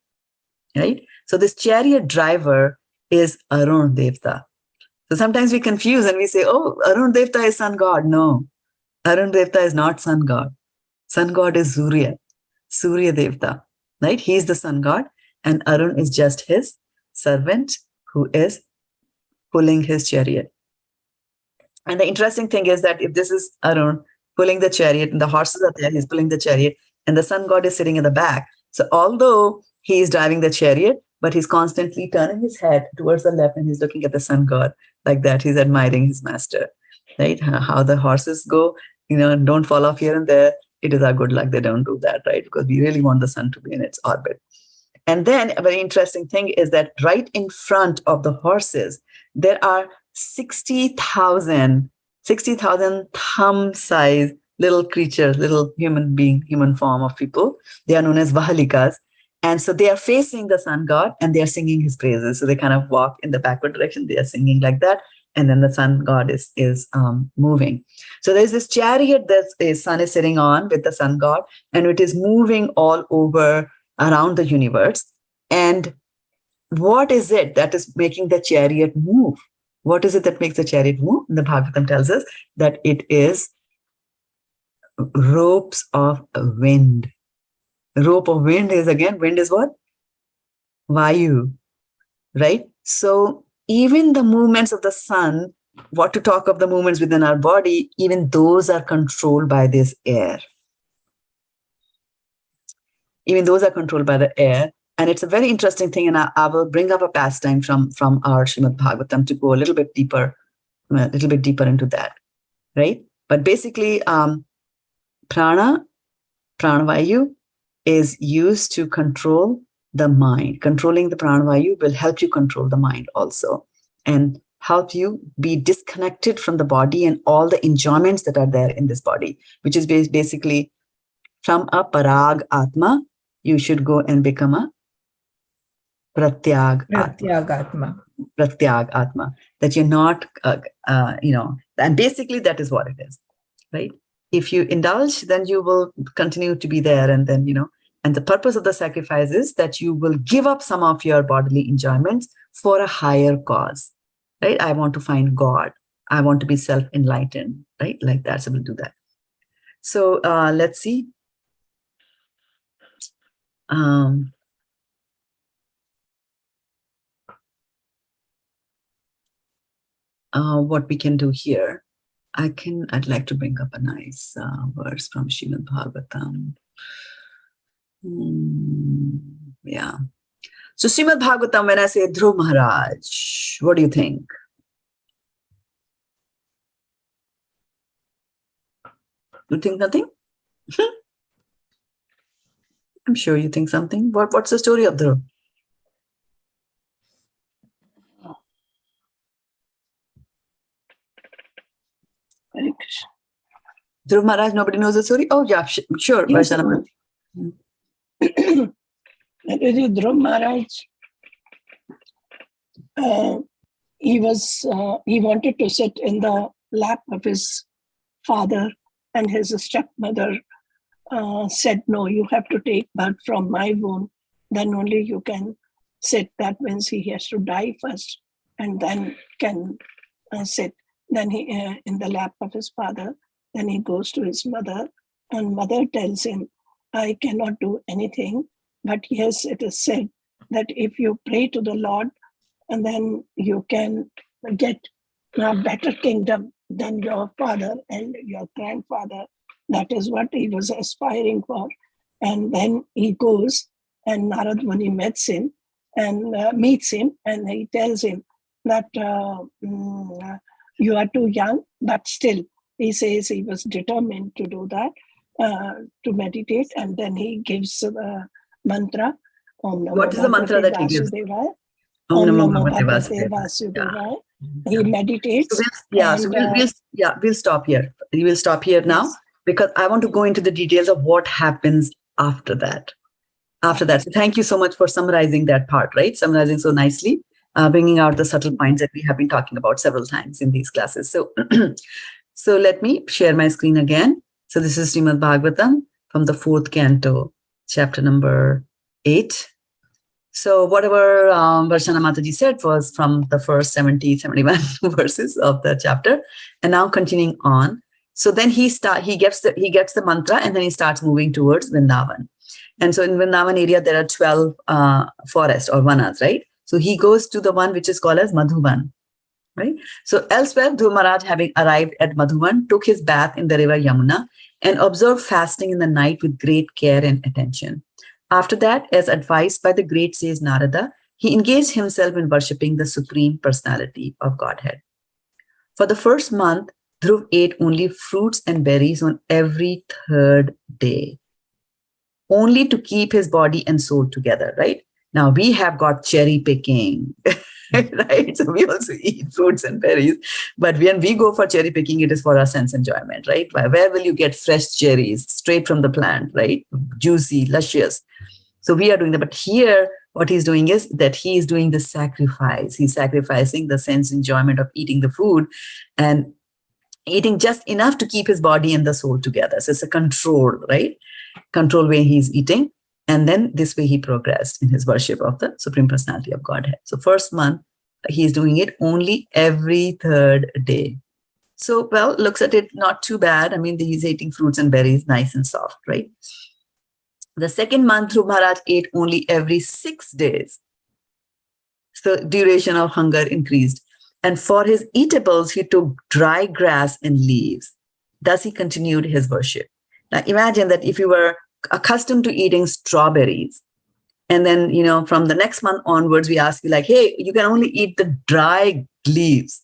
right? So this chariot driver is Arun Devta. So sometimes we confuse and we say, oh, Arun Devta is sun god. No, Arun Devta is not sun god. Sun god is Surya Devta, right? He is the sun god. And Arun is just his servant who is pulling his chariot. And the interesting thing is that if this is Arun pulling the chariot and the horses are there, he's pulling the chariot and the sun god is sitting in the back. So although he is driving the chariot, but he's constantly turning his head towards the left and he's looking at the sun god like that. He's admiring his master, right? How the horses go, don't fall off here and there. It is our good luck they don't do that, right? Because we really want the sun to be in its orbit. And then a very interesting thing is that right in front of the horses, there are 60,000 thumb-sized little creatures, little human form of people. They are known as Vahalikas. And so they are facing the sun god and they are singing his praises. So they kind of walk in the backward direction. They are singing like that. And then the sun god is moving. So there's this chariot that the sun is sitting on with the sun god, and it is moving all over around the universe. And what is it that is making the chariot move? What is it that makes the chariot move? The Bhagavatam tells us that it is ropes of wind. Rope of wind is, again, wind is what? Vayu, right? So even the movements of the sun, what to talk of the movements within our body, even those are controlled by this air. Even those are controlled by the air. And it's a very interesting thing, and I will bring up a pastime from our Srimad Bhagavatam to go a little bit deeper into that, right? But basically, pranavayu is used to control the mind. Controlling the pranavayu will help you control the mind also, and help you be disconnected from the body and all the enjoyments that are there in this body, which is basically from a parag atma, you should go and become a pratyag atma. Pratyag atma. That you're not, and basically that is what it is, right? If you indulge, then you will continue to be there. And then, and the purpose of the sacrifice is that you will give up some of your bodily enjoyments for a higher cause, right? I want to find God. I want to be self-enlightened, right? Like that. So we'll do that. So let's see. What we can do here. I'd like to bring up a nice verse from Srimad Bhagavatam. Yeah. So Srimad Bhagavatam, when I say Dhruv Maharaj, what do you think? You think nothing? I'm sure you think something. What's the story of Dhruv? Dhruv Maharaj, nobody knows the story? Oh, yeah, sure. Yes, Dhruv Maharaj, he wanted to sit in the lap of his father, and his stepmother said, no, you have to take birth from my womb, then only you can sit. That means he has to die first and then can sit. Then he in the lap of his father. Then he goes to his mother, and mother tells him, I cannot do anything. But yes, it is said that if you pray to the Lord, and then you can get a better kingdom than your father and your grandfather. That is what he was aspiring for. And then he goes, and Narad Muni meets him, and he tells him that you are too young, but still, he says he was determined to do that, to meditate, and then he gives the mantra. What is the mantra that he gives? Om Namo Bhagavate Vasudevaya. He meditates. We'll stop here. We will stop here now, because I want to go into the details of what happens after that. So thank you so much for summarizing that part, right? Summarizing so nicely, bringing out the subtle points that we have been talking about several times in these classes. So, so let me share my screen again. So this is Srimad Bhagavatam from the 4th canto, chapter number 8. So whatever Varshana Mataji said was from the first 71 verses of the chapter, and now continuing on. So then he gets the mantra, and then he starts moving towards Vrindavan. And so in Vrindavan area, there are 12 forests or vanas, right? So he goes to the one which is called as Madhuvan, right? So elsewhere, Dhruv Maharaj, having arrived at Madhuvan, took his bath in the river Yamuna and observed fasting in the night with great care and attention. After that, as advised by the great sage Narada, he engaged himself in worshipping the Supreme Personality of Godhead. For the first month, Dhruv ate only fruits and berries on every 3rd day, only to keep his body and soul together, right? Now we have got cherry picking, right? So we also eat fruits and berries, but when we go for cherry picking, it is for our sense enjoyment, right? Where will you get fresh cherries straight from the plant, right? Juicy, luscious. So we are doing that. But here, what he's doing is that he is doing the sacrifice. He's sacrificing the sense enjoyment of eating the food and eating just enough to keep his body and the soul together. So it's a control, right? Control way he's eating. And then this way he progressed in his worship of the Supreme Personality of Godhead. So first month, he's doing it only every third day. So, well, looks at it, not too bad. I mean, he's eating fruits and berries, nice and soft, right? The second month, Dhruv Maharaj ate only every 6 days. So duration of hunger increased. And for his eatables, he took dry grass and leaves. Thus, he continued his worship. Now, imagine that if you were accustomed to eating strawberries, and then, from the next month onwards, we ask you like, hey, you can only eat the dry leaves.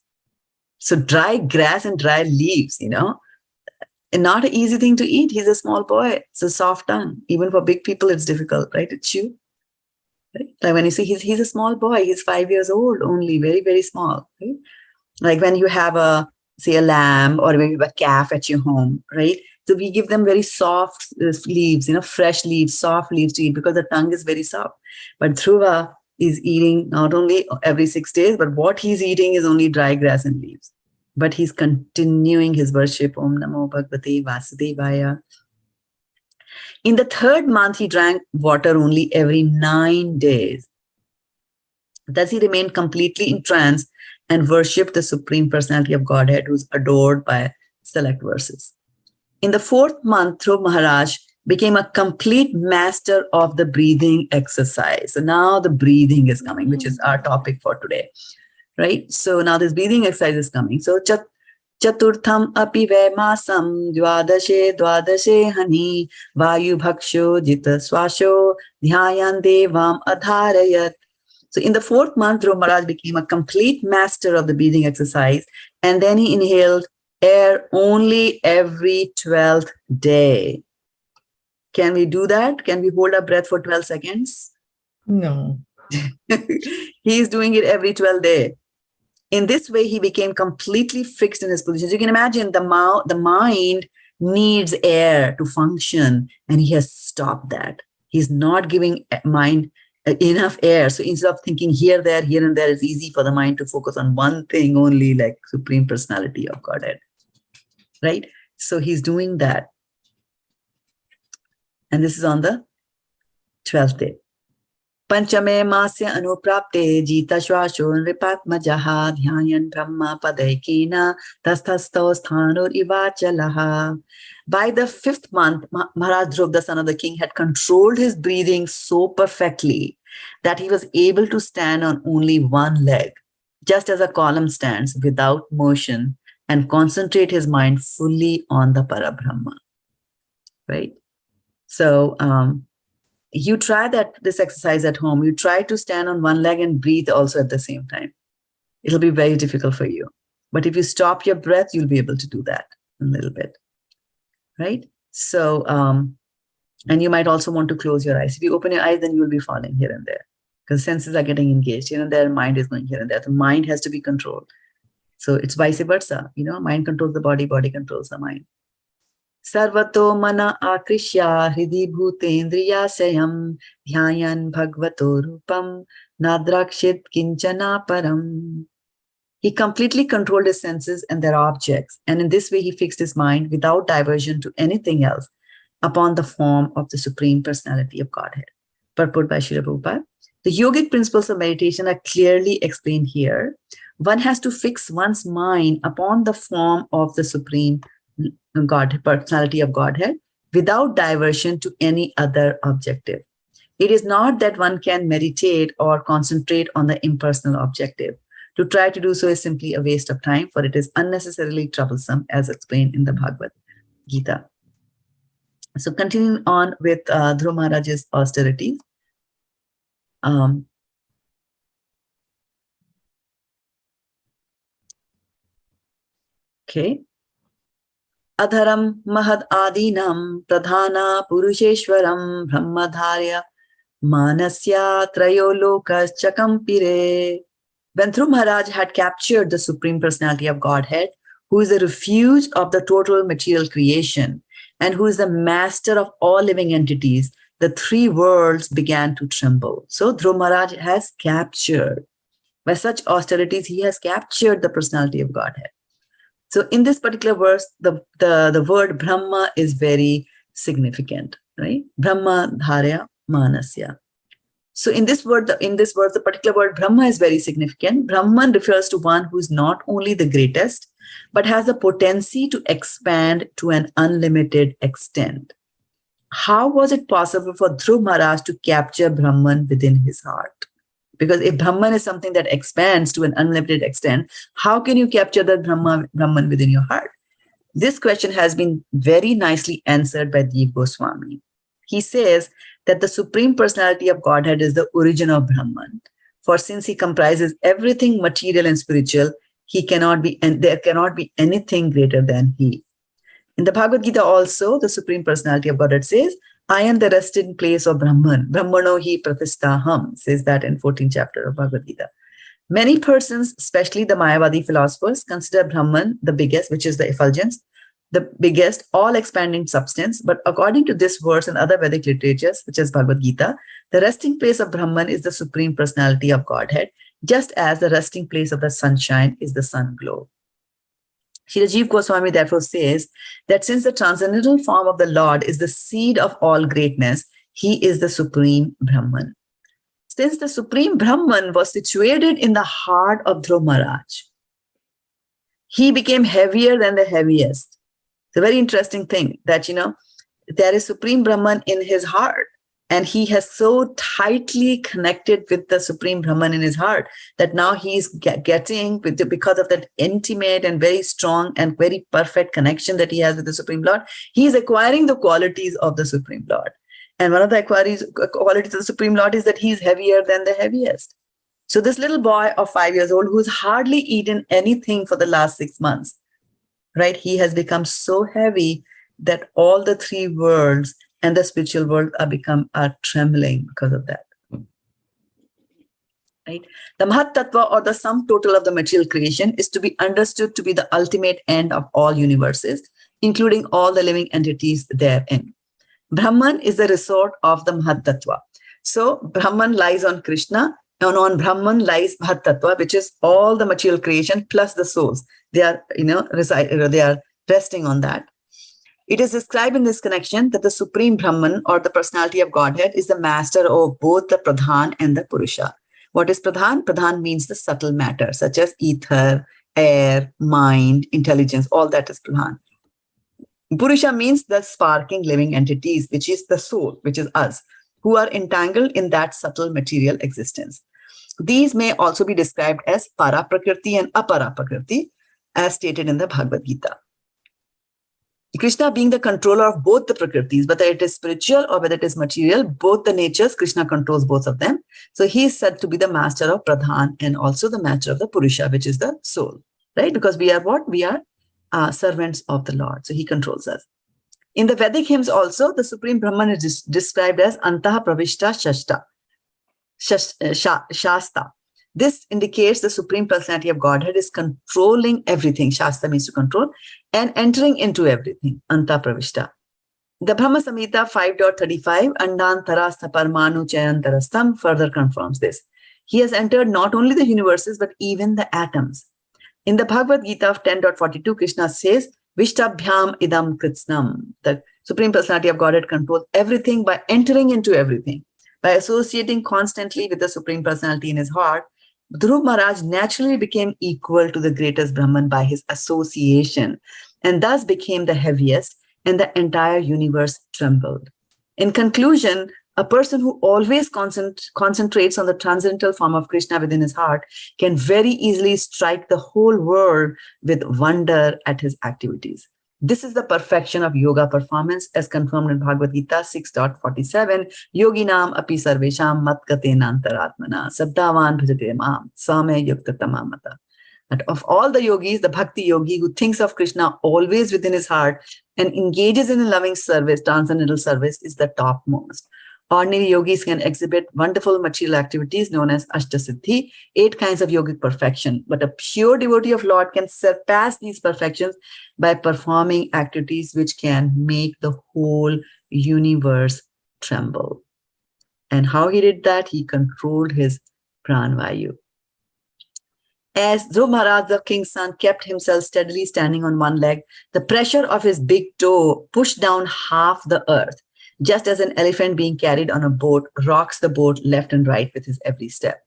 So dry grass and dry leaves, and not an easy thing to eat. He's a small boy. It's a soft tongue. Even for big people, it's difficult, right? To chew. Right? Like when you see he's a small boy, he's 5 years old only, very, very small. Right? Like when you have a lamb or maybe a calf at your home, right? So we give them very soft leaves, fresh leaves, soft leaves to eat because the tongue is very soft. But Dhruva is eating not only every 6 days, but what he's eating is only dry grass and leaves. But he's continuing his worship. Om Namo Bhagavate Vasudevaya. In the third month, he drank water only every 9 days. Thus, he remained completely in trance and worshipped the Supreme Personality of Godhead, who's adored by select verses. In the fourth month, Dhruv Maharaj became a complete master of the breathing exercise. So now the breathing is coming, which is our topic for today, right? So now this breathing exercise is coming. So Chaturtham api vemasam dvadashe hani vayu bhaksho jita swasho dhyayan devam adharayat. So in the fourth month, Dhruv Maharaj became a complete master of the breathing exercise, and then he inhaled air only every 12th day. Can we do that? Can we hold our breath for 12 seconds? No. He is doing it every 12th day. In this way, he became completely fixed in his positions. You can imagine the mind needs air to function, and he has stopped that. He's not giving mind enough air. So instead of thinking here, there, and there, it's easy for the mind to focus on one thing only, like Supreme Personality of Godhead. Right? So he's doing that. And this is on the 12th day. Panchame masya anuprapte jita shwasho nripatmajaha dhyayan brahma padaikena tasthasto sthanur ivachalaha. By the 5th month, Maharaj Dhruv, the son of the king, had controlled his breathing so perfectly that he was able to stand on only one leg, just as a column stands without motion, and concentrate his mind fully on the Parabrahma. Right? So, you try this exercise at home. You try to stand on one leg and breathe also at the same time. It'll be very difficult for you. But if you stop your breath, you'll be able to do that a little bit. Right? So, and you might also want to close your eyes. If you open your eyes, then you'll be falling here and there because senses are getting engaged here and there. Mind is going here and there. The mind has to be controlled. So it's vice versa. Mind controls the body, body controls the mind. Sarvato mana akrishya hridi bhutendriya sayam dhyayan bhagavato rupam nadrakshit kinchana param. He completely controlled his senses and their objects, and in this way he fixed his mind without diversion to anything else upon the form of the Supreme Personality of Godhead. Purport by Srila Prabhupada. The yogic principles of meditation are clearly explained here. One has to fix one's mind upon the form of the Supreme God, Personality of Godhead, without diversion to any other objective. It is not that one can meditate or concentrate on the impersonal objective. To try to do so is simply a waste of time, for it is unnecessarily troublesome, as explained in the Bhagavad-gita. So continuing on with Dhruv Maharaj's austerities. Okay. Adharam mahad adinam pradhana purusheshwaram brahmadharya manasya trayo lokas chakampire. When Dhruv Maharaj had captured the Supreme Personality of Godhead, who is the refuge of the total material creation and who is the master of all living entities, the three worlds began to tremble. So Dhruv Maharaj has captured, by such austerities, he has captured the personality of Godhead. So in this particular verse, the word Brahma is very significant, right? Brahma Dharya Manasya. So in this word, the particular word Brahma is very significant. Brahman refers to one who is not only the greatest, but has the potency to expand to an unlimited extent. How was it possible for Dhruv Maharaj to capture Brahman within his heart? Because if Brahman is something that expands to an unlimited extent, how can you capture that Brahman within your heart? This question has been very nicely answered by Dev Goswami. He says that the Supreme Personality of Godhead is the origin of Brahman. For since he comprises everything material and spiritual, he cannot be, and there cannot be anything greater than he. In the Bhagavad-gita also, the Supreme Personality of Godhead says, I am the resting place of Brahman. Brahmano hi pratistaham, says that in 14th chapter of Bhagavad-gita. Many persons, especially the Mayavadi philosophers, consider Brahman the biggest, which is the effulgence, the biggest, all-expanding substance. But according to this verse and other Vedic literatures, such as Bhagavad-gita, the resting place of Brahman is the Supreme Personality of Godhead, just as the resting place of the sunshine is the sun glow. Srila Jiva Goswami therefore says that since the transcendental form of the Lord is the seed of all greatness, he is the Supreme Brahman. Since the Supreme Brahman was situated in the heart of Dhruv Maharaj, he became heavier than the heaviest. It's a very interesting thing that, there is Supreme Brahman in his heart, and he has so tightly connected with the Supreme Brahman in his heart that now he's getting, because of that intimate and very strong and very perfect connection that he has with the Supreme Lord, he's acquiring the qualities of the Supreme Lord. And one of the qualities of the Supreme Lord is that he's heavier than the heaviest. So this little boy of 5 years old who's hardly eaten anything for the last 6 months, right? He has become so heavy that all the three worlds and the spiritual world are trembling because of that. Right? The Mahat Tattva, or the sum total of the material creation, is to be understood to be the ultimate end of all universes, including all the living entities therein. Brahman is the resort of the Mahat Tattva. So Brahman lies on Krishna, and on Brahman lies Mahat Tattva, which is all the material creation plus the souls. They are, they are resting on that. It is described in this connection that the Supreme Brahman, or the personality of Godhead, is the master of both the Pradhan and the Purusha. What is Pradhan? Pradhan means the subtle matter, such as ether, air, mind, intelligence, all that is Pradhan. Purusha means the sparking living entities, which is the soul, which is us, who are entangled in that subtle material existence. These may also be described as Para Prakriti and Apara Prakriti, as stated in the Bhagavad-gita. Krishna being the controller of both the Prakritis, whether it is spiritual or whether it is material, both the natures, Krishna controls both of them. So he is said to be the master of Pradhan and also the master of the Purusha, which is the soul, right? Because we are what? We are servants of the Lord. So he controls us. In the Vedic hymns also, the Supreme Brahman is described as Antaha Pravishta Shasta. This indicates the Supreme Personality of Godhead is controlling everything. Shasta means to control, and entering into everything. Anta Pravishta. The Brahma Samhita 5.35, Andantarastha Parmanu Chayantarastam, further confirms this. He has entered not only the universes, but even the atoms. In the Bhagavad-gita of 10.42, Krishna says, Vishtabhyam idam kritsnam. The Supreme Personality of Godhead controls everything by entering into everything. By associating constantly with the Supreme Personality in his heart, Dhruv Maharaj naturally became equal to the greatest Brahman by his association, and thus became the heaviest, and the entire universe trembled. In conclusion, a person who always concentrates on the transcendental form of Krishna within his heart can very easily strike the whole world with wonder at his activities. This is the perfection of yoga performance as confirmed in Bhagavad-gita 6.47. Yoginam api sarvesham matgatena antaratmana saddhavan bhajate mam same yukta tamamata. And of all the yogis, the bhakti yogi who thinks of Krishna always within his heart and engages in a loving service, transcendental service, is the topmost. Ordinary yogis can exhibit wonderful material activities known as Ashtasiddhi, 8 kinds of yogic perfection. But a pure devotee of Lord can surpass these perfections by performing activities which can make the whole universe tremble. And how he did that? He controlled his pranvayu. As Dhruv Maharaj, the king's son, kept himself steadily standing on one leg, the pressure of his big toe pushed down half the earth, just as an elephant being carried on a boat rocks the boat left and right with his every step.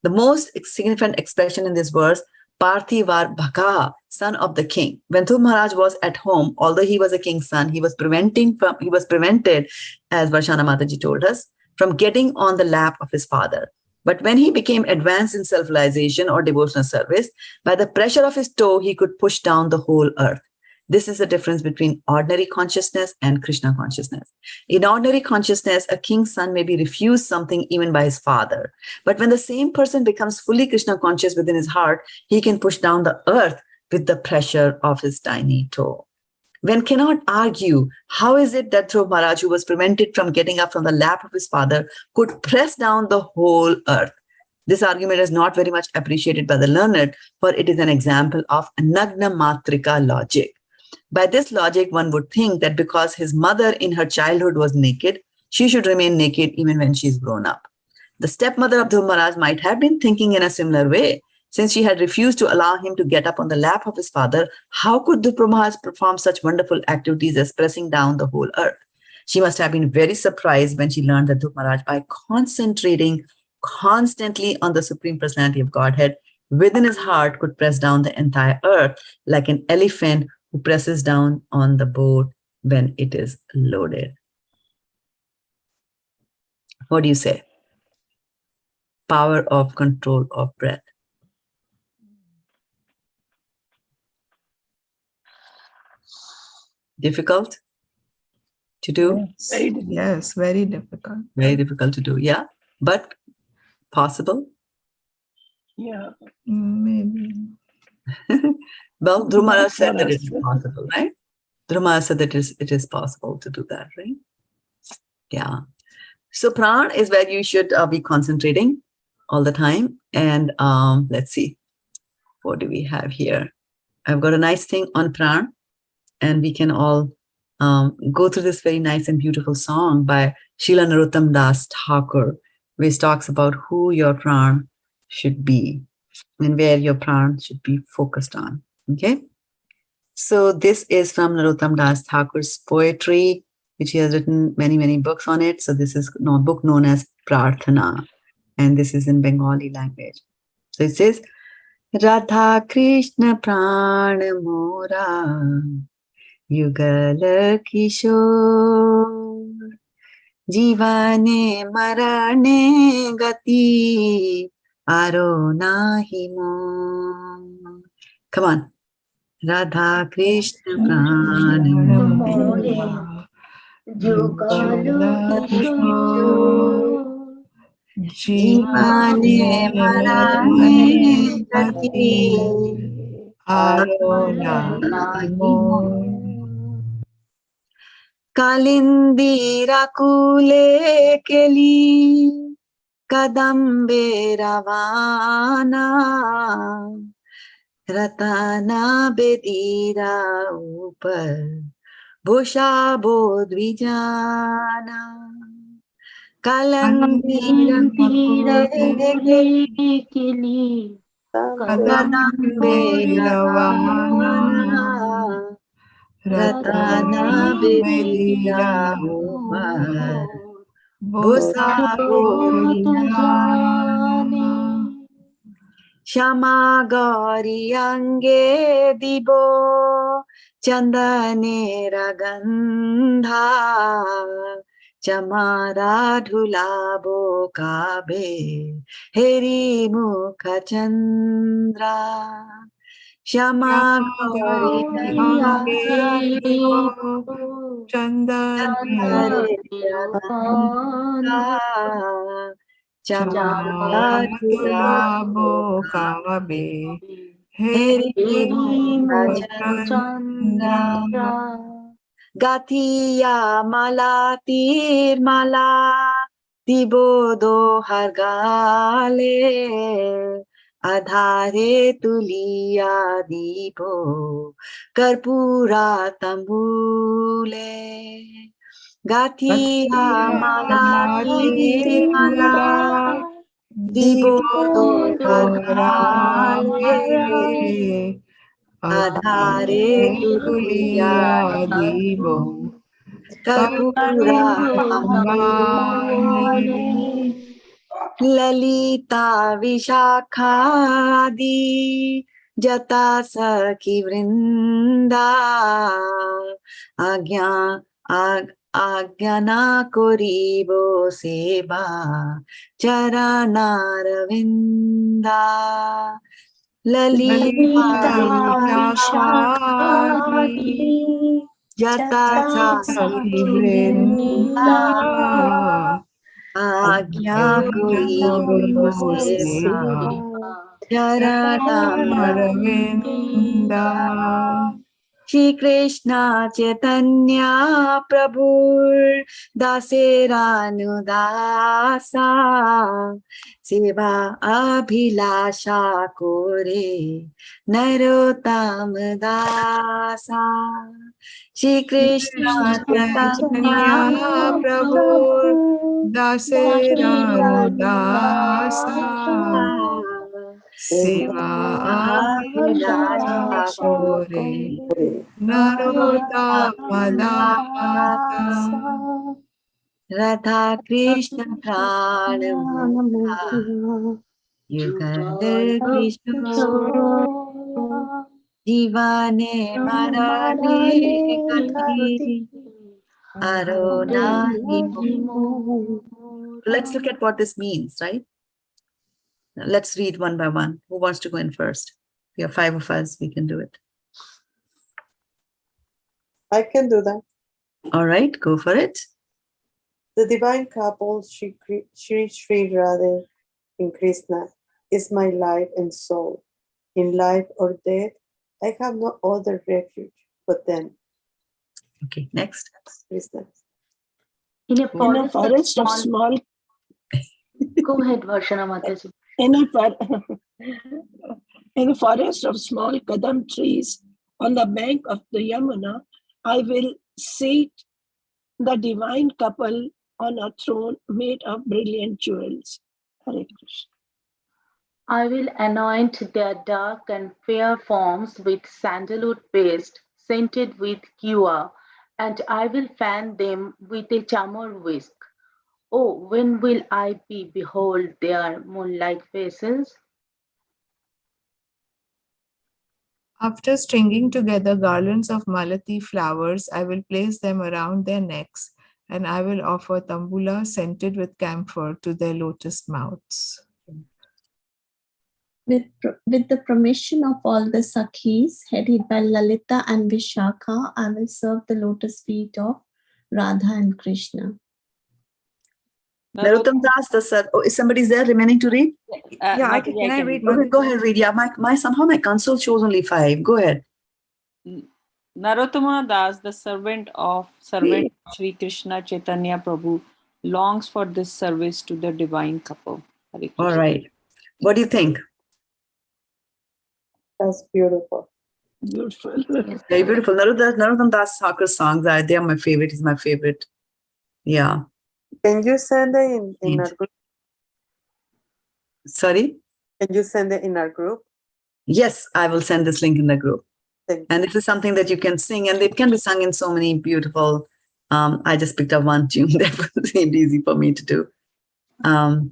The most significant expression in this verse, Parthivar Bhaka, son of the king. When Dhruv Maharaj was at home, although he was a king's son, he was prevented, as Varshana Mataji told us, from getting on the lap of his father. But when he became advanced in self-realization or devotional service, by the pressure of his toe, he could push down the whole earth. This is the difference between ordinary consciousness and Krishna consciousness. In ordinary consciousness, a king's son may be refused something even by his father. But when the same person becomes fully Krishna conscious within his heart, he can push down the earth with the pressure of his tiny toe. One cannot argue how is it that Dhruv Maharaj, who was prevented from getting up from the lap of his father, could press down the whole earth. This argument is not very much appreciated by the learned, for it is an example of Nagna Matrika logic. By this logic, one would think that because his mother in her childhood was naked, she should remain naked even when she is grown up. The stepmother of Dhruv Maharaj might have been thinking in a similar way. Since she had refused to allow him to get up on the lap of his father, how could Dhruv Maharaj perform such wonderful activities as pressing down the whole earth? She must have been very surprised when she learned that Dhruv Maharaj, by concentrating constantly on the Supreme Personality of Godhead within his heart, could press down the entire earth like an elephant who presses down on the boat when it is loaded. What do you say? Power of control of breath. Difficult to do? Yes, very difficult. Very difficult to do, yeah. But possible? Yeah. Maybe. Well, Dhruv Maharaj said that it is possible, right? Dhruv Maharaj said that it is possible to do that, right? Yeah. So Pran is where you should be concentrating all the time. And let's see, what do we have here? I've got a nice thing on Pran, and we can all go through this very nice and beautiful song by Srila Narottam Das Thakur, which talks about who your Pran should be and where your Pran should be focused on. Okay, so this is from Narottam Das Thakur's poetry, which he has written many, many books on it. So this is a book known as Prarthana, and this is in Bengali language. So it says, Radha Krishna Prana Mora Yugal Kishore Jivane Marane Gati Aro Nahi Mo. Come on. Radha Krishna Prana Mora Yugal Kishore Jivane Marane Gati Aro Nahi Mo. Kalindira Kule Keli Kadambe Ravana Ratana Bedira Upar Bhusha Bodvijana Kalandira Kili Kadambe Ravana Ratana Bedira Upar Bhusha Bodvijana Shama Gauri Ange Dibo Chandane Ragandha Chamara Dhulabo Kabe Heri Mukha Chandra Shama Gauri Ange Dibo Chandane Ragandha Chamara Dhulabo Kabe Heri Mukha Chandra Gatiya Malatir Mala Tibodo Hargale Adhare Tuliya Dipo Karpura Tambule Gatiya Malatir Mala Tibodo Hargale Adhare Tuliya Dipo Karpura Lalita Vishakhadi Jata Sakhi Vrinda Agyana Koribo Seba Charanaravinda Lalita Vishakhadi Jata Sakhi Vrinda Agya Koribo Seva Aravinda Shri Krishna Chaitanya Prabhu Dasera Dasa Seva Abhilasha Kore Narottam Dasa Shri Krishna Chaitanya Prabhu Daseranudasa Seva Abhilasha Kore Narota Madasa Radha Krishna Prana Yugal Krishna Divane Marane Kati Arona Himo. Let's look at what this means, right? Let's read one by one. Who wants to go in first? We have 5 of us. We can do it. I can do that. All right, go for it. The divine couple, Shri Radha and Krishna, is my life and soul. In life or death, I have no other refuge but them. Okay, next. Krishna. In a forest of small. Go ahead, Varshana Mataji. In a forest of small kadam trees on the bank of the Yamuna, I will seat the divine couple on a throne made of brilliant jewels. Hare Krishna. I will anoint their dark and fair forms with sandalwood paste scented with guar, and I will fan them with a chamar whisk. Oh, when will I behold their moonlight faces? After stringing together garlands of malati flowers, I will place them around their necks, and I will offer tambula scented with camphor to their lotus mouths. With the permission of all the Sakhis, headed by Lalita and Vishakha, I will serve the lotus feet of Radha and Krishna. Narottam Das, is somebody there remaining to read? Yeah, can I read? Go ahead, read. Yeah, somehow my console shows only 5. Go ahead. Narottama Das, the servant Sri Krishna Chaitanya Prabhu, longs for this service to the divine couple. All right. What do you think? That's beautiful. Beautiful. Very beautiful. Narottam Das Thakur's songs, they are my favorite. He's my favorite. Yeah. Can you send it in our group? Sorry? Can you send it in our group? Yes, I will send this link in the group. Thank you. And this is something that you can sing, and it can be sung in so many beautiful. I just picked up one tune that seemed easy for me to do.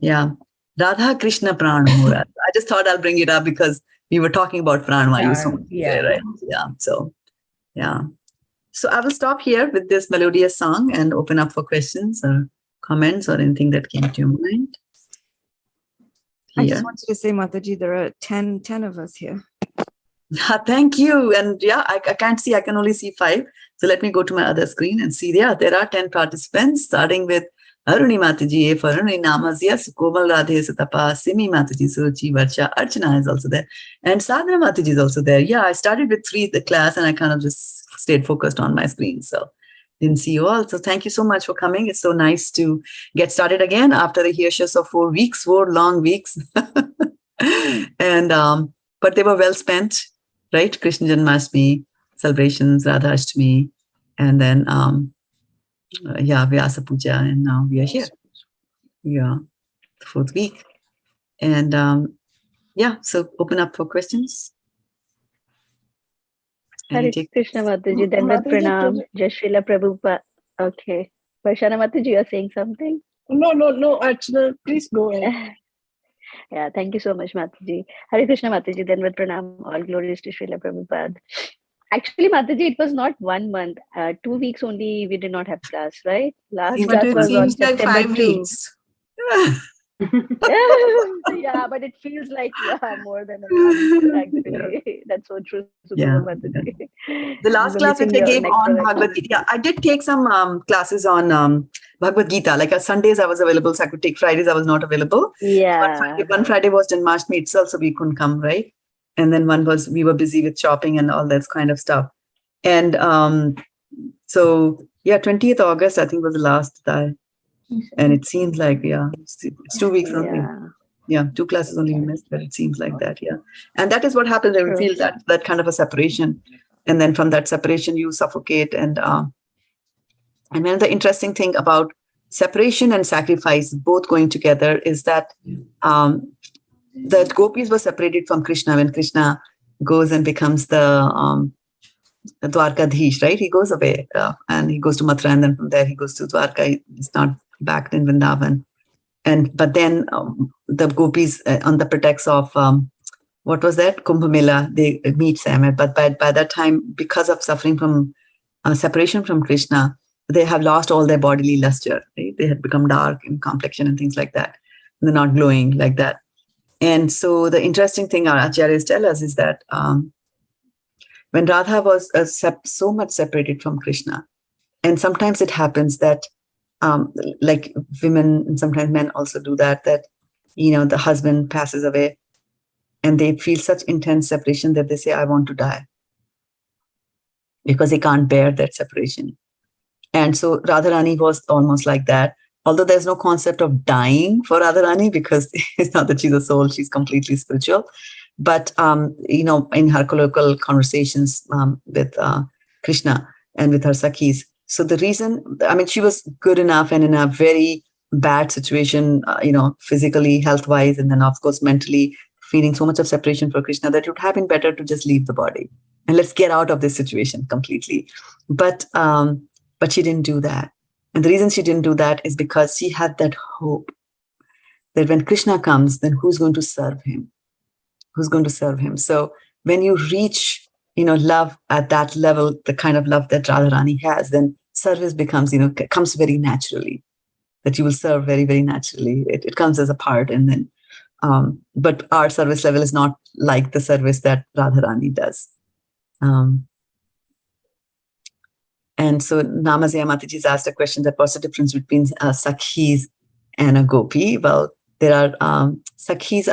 Yeah, Radha Krishna Prana. I just thought I'll bring it up because we were talking about Prana. Right? Yeah. So, yeah. So I will stop here with this melodious song and open up for questions or comments or anything that came to your mind. I just wanted to say, Mataji, there are 10 of us here. Thank you. And yeah, I can't see, I can only see 5. So let me go to my other screen and see. Yeah, there are 10 participants, starting with Aruni Mataji, A for Aruni Namas, yes, Komal Radhe Satapa, Simi Mataji, Suchi, Varsha, Archana is also there. And Sadhana Mataji is also there. Yeah, I started with 3 the class and I kind of just stayed focused on my screen. So didn't see you all. So thank you so much for coming. It's so nice to get started again after the hiatus of 4 long weeks. And but they were well spent, right? Krishna Janmashtami celebrations, Radha Ashtami, and then Vyasa Puja, and now we are here. Yeah, the 4th week. And so open up for questions. Hare Krishna Mataji, Dandavat Pranam, Jai Srila Prabhupada. Okay. Vaishana Mataji, you are saying something? No, Archana, please go ahead. Yeah, thank you so much, Mataji. Hare Krishna, Mataji. Then with Pranam, all glories to Srila Prabhupada. Actually, Mataji, it was not 1 month. 2 weeks only we did not have class, right? Last Seems But class it was on seems like September 5 2. weeks. Yeah, but it feels like more than a month, actually. That's so true, Yeah. Superman Mataji. The last class which I gave on Bhagavad-gita, yeah, I did take some classes on Bhagavad-gita. Like Sundays I was available, so I could take. Fridays I was not available. Yeah. One Friday was Janmashtami itself, so we couldn't come, right? And then one was we were busy with shopping and all that kind of stuff. And so yeah, 20th August I think was the last time. And it seems like, yeah, it's 2 weeks only. Yeah, 2 classes only we missed, but it seems like that, yeah. And that is what happens when we feel that kind of a separation. And then from that separation, you suffocate. And then the interesting thing about separation and sacrifice both going together is that the gopis were separated from Krishna when Krishna goes and becomes the Dwarkadhish, right? He goes away and he goes to Mathura, and then from there he goes to Dwarka. He's not back in Vrindavan. But then the gopis, on the pretext of what was that, Kumbh Mela, they meet Sam. But by that time, because of suffering from separation from Krishna, they have lost all their bodily luster. Right? They have become dark in complexion and things like that. And they're not glowing like that. And so the interesting thing our acharyas tell us is that when Radha was so much separated from Krishna, and sometimes it happens that like women and sometimes men also do that, the husband passes away and they feel such intense separation that they say, I want to die, because they can't bear that separation. And so Radharani was almost like that, although there's no concept of dying for Radharani, because it's not that she's a soul, she's completely spiritual. But, in her colloquial conversations with Krishna and with her Sakhis, so the reason, she was good enough and in a very bad situation, physically, health-wise, and then of course mentally feeling so much of separation for Krishna that it would have been better to just leave the body and let's get out of this situation completely. But she didn't do that. And the reason she didn't do that is because she had that hope that when Krishna comes, then who's going to serve him? Who's going to serve him? So when you reach love at that level, the kind of love that Radharani has, then service becomes, comes very naturally, that you will serve very, very naturally. It comes as a part. And then, but our service level is not like the service that Radharani does. And so Namasaya Mataji's asked a question that what's the difference between Sakhis and a Gopi? Well, there are, Sakhis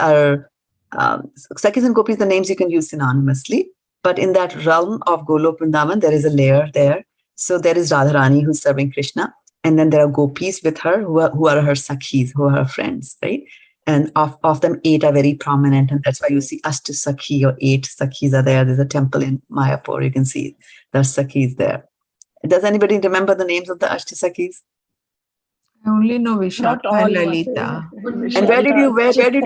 and Gopis, the names you can use synonymously. But in that realm of Golok Vrindavan, there is a layer there. So there is Radharani who's serving Krishna. And then there are gopis with her who are her sakhis, who are her friends, right? And of them, 8 are very prominent. And that's why you see Ashta Sakhi, or 8 sakhis are there. There's a temple in Mayapur. You can see there's sakhis there. Does anybody remember the names of the Ashta Sakhis? I only know Vishaka and Lalita. And where did you recently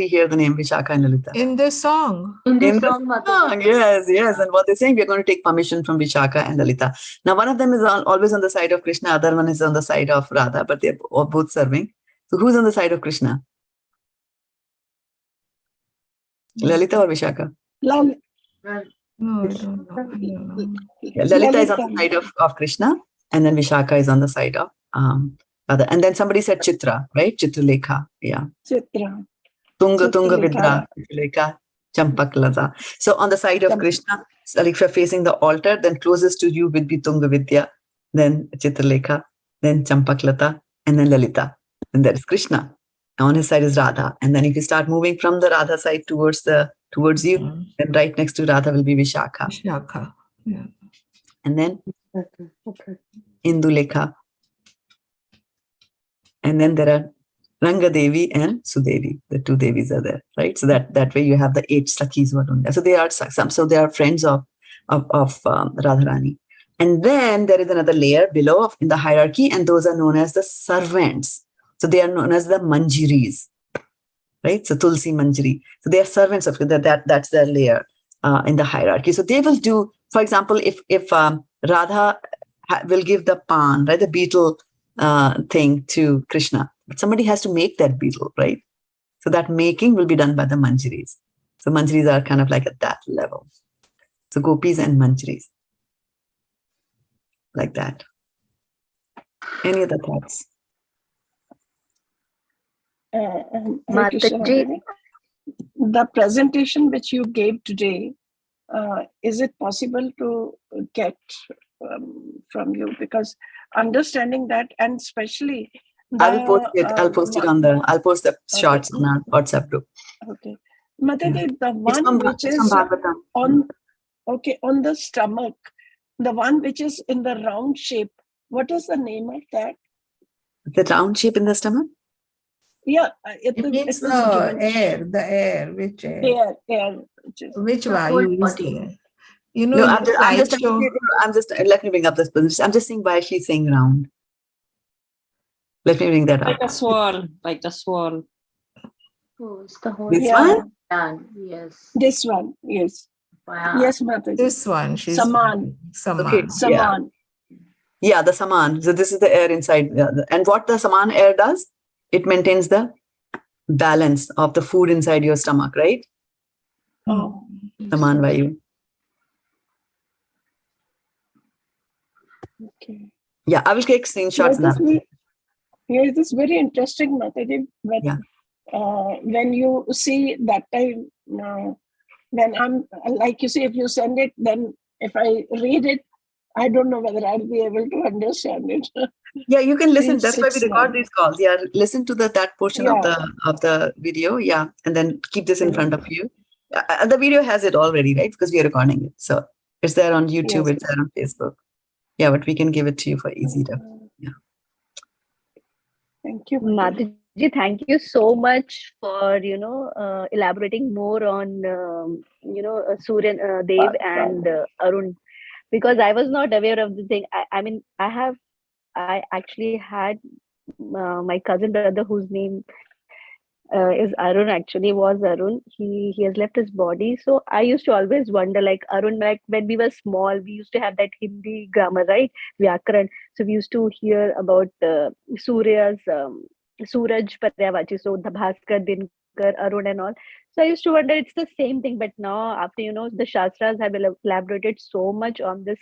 hear the name Vishaka and Lalita? In the song. In the song, Yes. And what they're saying, we're going to take permission from Vishaka and Lalita. Now, one of them is always on the side of Krishna, other one is on the side of Radha, but they're both serving. So who's on the side of Krishna? Lalita or Vishaka? No, I don't know. Yeah, Lalita is on the side of Krishna, and then Vishaka is on the side of Radha. And then somebody said Chitra, right? Chitralekha, yeah. Chitra. Tunga Vidra, Chitralekha, Champak Lata. So on the side of Krishna, like if you're facing the altar, then closest to you would be Tunga Vidya, then Chitralekha, then Champak Lata, and then Lalita. And that is Krishna. And on his side is Radha. And then if you start moving from the Radha side towards you, then right next to Radha will be Vishaka. Vishaka, yeah. And then Indulekha. And then there are Rangadevi and Sudevi. The 2 Devis are there, right? So that way you have the 8 Sakhis who are doing that. So they are friends of Radharani. And then there is another layer below in the hierarchy, and those are known as the servants. So they are known as the Manjiris, right? So Tulsi Manjiri. So they are servants of that's their layer in the hierarchy. So they will do, for example, if Radha will give the pan, right? The beetle thing to Krishna. But somebody has to make that beetle, right? So that making will be done by the manjaris. So manjaris are kind of like at that level. So gopis and manjaris. Like that. Any other thoughts? Hare Krishna, Mataji, the presentation which you gave today, is it possible to get from you? Because understanding that, and especially I will post it. I'll post it on the. I'll post the shots on our WhatsApp group. Okay, Mataji, the It's one which it's is from Bhagavatam. on the stomach, the one which is in the round shape. What is the name of that? The round shape in the stomach? Yeah, It means was the given. air, which air? Air. Which The Vayu whole is body. there? You know, No, in I'm the just, slideshow. let me bring up this position. I'm just seeing why she's saying round. Let me bring that Like up. a swirl, like a swirl. Oh, it's the whole This Yeah. one? done. Yes. This one, yes. Wow. Yes, Mataji. This one, she's Saman. Saman. Okay. Saman. Yeah, the saman. So this is the air inside. And what the saman air does, it maintains the balance of the food inside your stomach, right? Oh, Saman vayu. okay. Yeah, I will take screenshots now. Yes, this is very interesting, Mataji. But Yeah. when you see that time, when I'm like you say, if you send it, then if I read it, I don't know whether I'll be able to understand it. Yeah, you can listen. 3, That's why we 6, record 9. these calls. Yeah, listen to that portion of Yeah. the video. Yeah, and then keep this in front of you. The video has it already, right? Because we are recording it, so it's there on YouTube. Yes. It's there on Facebook. Yeah, but we can give it to you for easy to. Yeah. Thank you. Mataji, thank you so much for elaborating more on Surya Dev and Arun, because I was not aware of the thing. I actually had my cousin brother whose name is Arun, actually was Arun. He has left his body. So I used to always wonder, like Arun, like when we were small, we used to have that Hindi grammar, right? Vyakaran. So we used to hear about Surya's Suraj Paryavachi, so the Bhaskar, Dinkar, Arun and all. So I used to wonder it's the same thing, but now after the Shastras have elaborated so much on this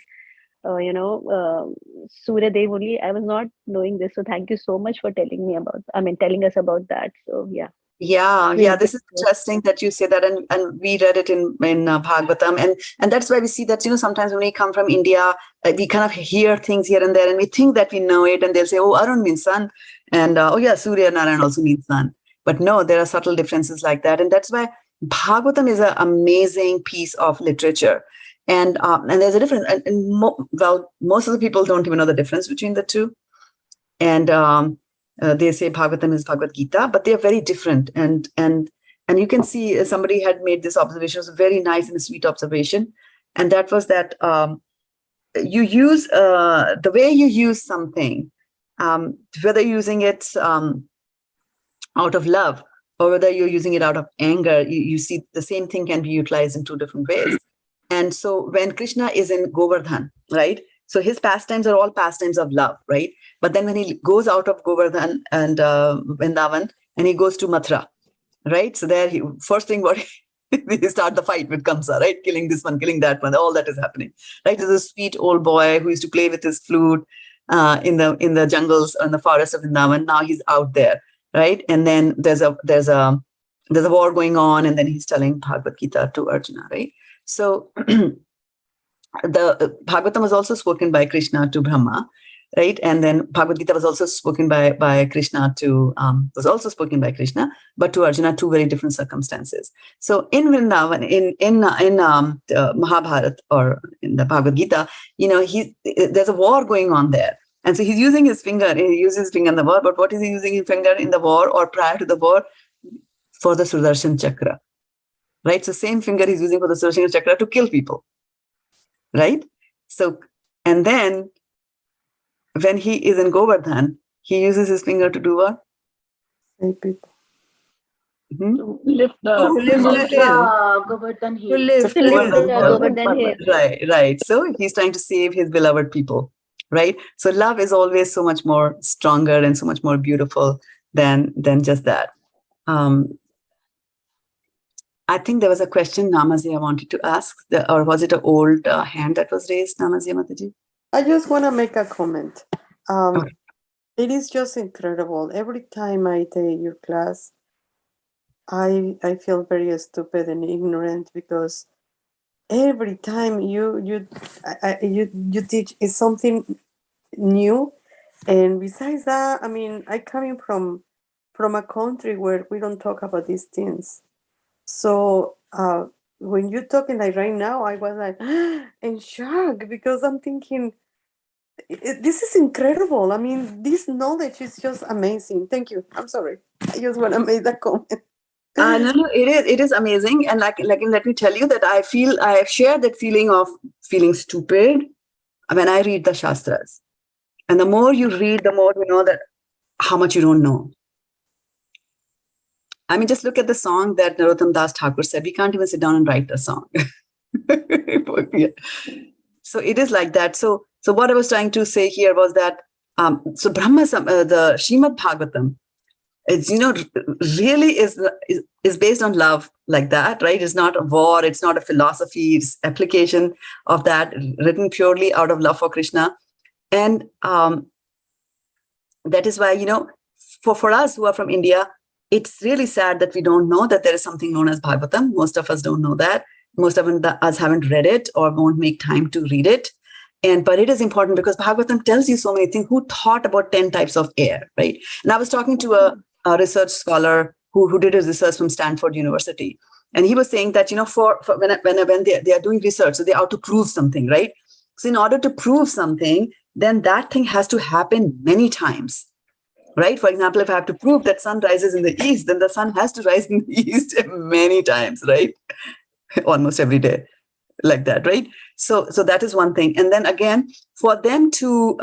Surya Dev only. I was not knowing this. So thank you so much for telling us about that. So yeah. Yeah, this is interesting that you say that, and we read it in Bhagavatam, and that's why we see that sometimes when we come from India, we kind of hear things here and there, and we think that we know it, and they'll say, "Oh, Arun means sun," and oh yeah, Surya Narayan also means sun, but no, there are subtle differences like that, and that's why Bhagavatam is an amazing piece of literature, and there's a difference, and most of the people don't even know the difference between the two, and they say Bhagavatam is Bhagavad-gita, but they are very different. And you can see somebody had made this observation. It was a very nice and sweet observation. And that was that you use, the way you use something, whether you're using it out of love or whether you're using it out of anger, you see the same thing can be utilized in two different ways. And so when Krishna is in Govardhan, right? So his pastimes are all pastimes of love, right? But then when he goes out of Govardhan and Vrindavan and he goes to Mathura, right? So there, first thing what he start the fight with Kamsa, right? Killing this one, killing that one, all that is happening, right? There's a sweet old boy who used to play with his flute in the jungles and the forest of Vrindavan. Now he's out there, right? And then there's a war going on, and then he's telling Bhagavad-gita to Arjuna, right? So the Bhagavatam was also spoken by Krishna to Brahma, right? And then Bhagavad-gita was also spoken by Krishna to but to Arjuna, two very different circumstances. So in Vrindavan, in Mahabharata or in the Bhagavad-gita, there's a war going on there. And so he's using his finger, he uses his finger in the war, but what is he using his finger in the war or prior to the war? For the Sudarshan Chakra, right? So same finger he's using for the Sudarshan Chakra to kill people. Right? So, and then when he is in Govardhan, he uses his finger to do what? Save people. Mhm. To lift the To lift the hill. Govardhan To Hill. lift To lift the the hill. Govardhan Hill. Right. So he's trying to save his beloved people, right? So love is always so much more stronger and so much more beautiful than just that. I think there was a question, Namazi, I wanted to ask, or was it an old hand that was raised, Namazi Mataji? I just want to make a comment. Okay. It is just incredible. Every time I take your class, I feel very stupid and ignorant because every time you teach is something new. And besides that, I mean, I coming from a country where we don't talk about these things. So when you're talking like right now, I was like in shock because I'm thinking, this is incredible. I mean, this knowledge is just amazing. Thank you. I'm sorry. I just want to make that comment. No, it is amazing. And like, let me tell you that I share that feeling of feeling stupid when I read the Shastras. And the more you read, the more you know that how much you don't know. I mean, just look at the song that Narottam Das Thakur said. We can't even sit down and write a song. Yeah. So it is like that. So what I was trying to say here was that, so the Srimad Bhagavatam, it's, really is based on love like that, right? It's not a war. It's not a philosophy. It's application of that written purely out of love for Krishna. And that is why, for us who are from India, it's really sad that we don't know that there is something known as Bhagavatam. Most of us don't know that. Most of us haven't read it or won't make time to read it. But it is important because Bhagavatam tells you so many things. Who thought about 10 types of air, right? And I was talking to a research scholar who did his research from Stanford University. And he was saying that, for when they are doing research, so they are out to prove something, right? So in order to prove something, then that thing has to happen many times. Right? For example, if I have to prove that sun rises in the east, then the sun has to rise in the east many times, right? Almost every day, like that, right? So that is one thing. And then again, for them to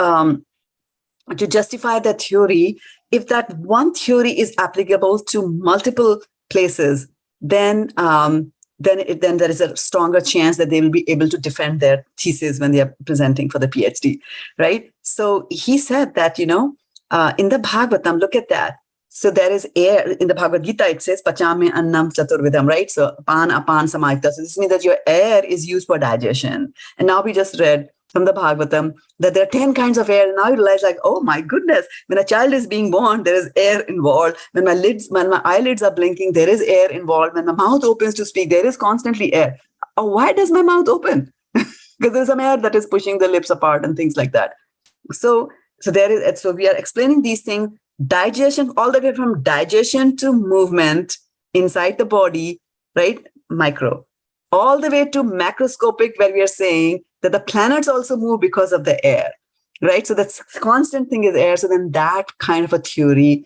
justify that theory, if that one theory is applicable to multiple places, then there is a stronger chance that they will be able to defend their thesis when they are presenting for the PhD, right? So he said that, in the Bhagavatam, look at that. So there is air in the Bhagavad-gita. It says pachame annam chaturvidam, right? So pan apan samayukta. So this means that your air is used for digestion. And now we just read from the Bhagavatam that there are 10 kinds of air. And now you realize, like, oh my goodness, when a child is being born, there is air involved. When my eyelids are blinking, there is air involved. When my mouth opens to speak, there is constantly air. Oh, why does my mouth open? Because there's some air that is pushing the lips apart and things like that. So we are explaining these things, digestion, all the way from digestion to movement inside the body, right? Micro, all the way to macroscopic, where we are saying that the planets also move because of the air, right? So that's constant thing is air. So then that kind of a theory,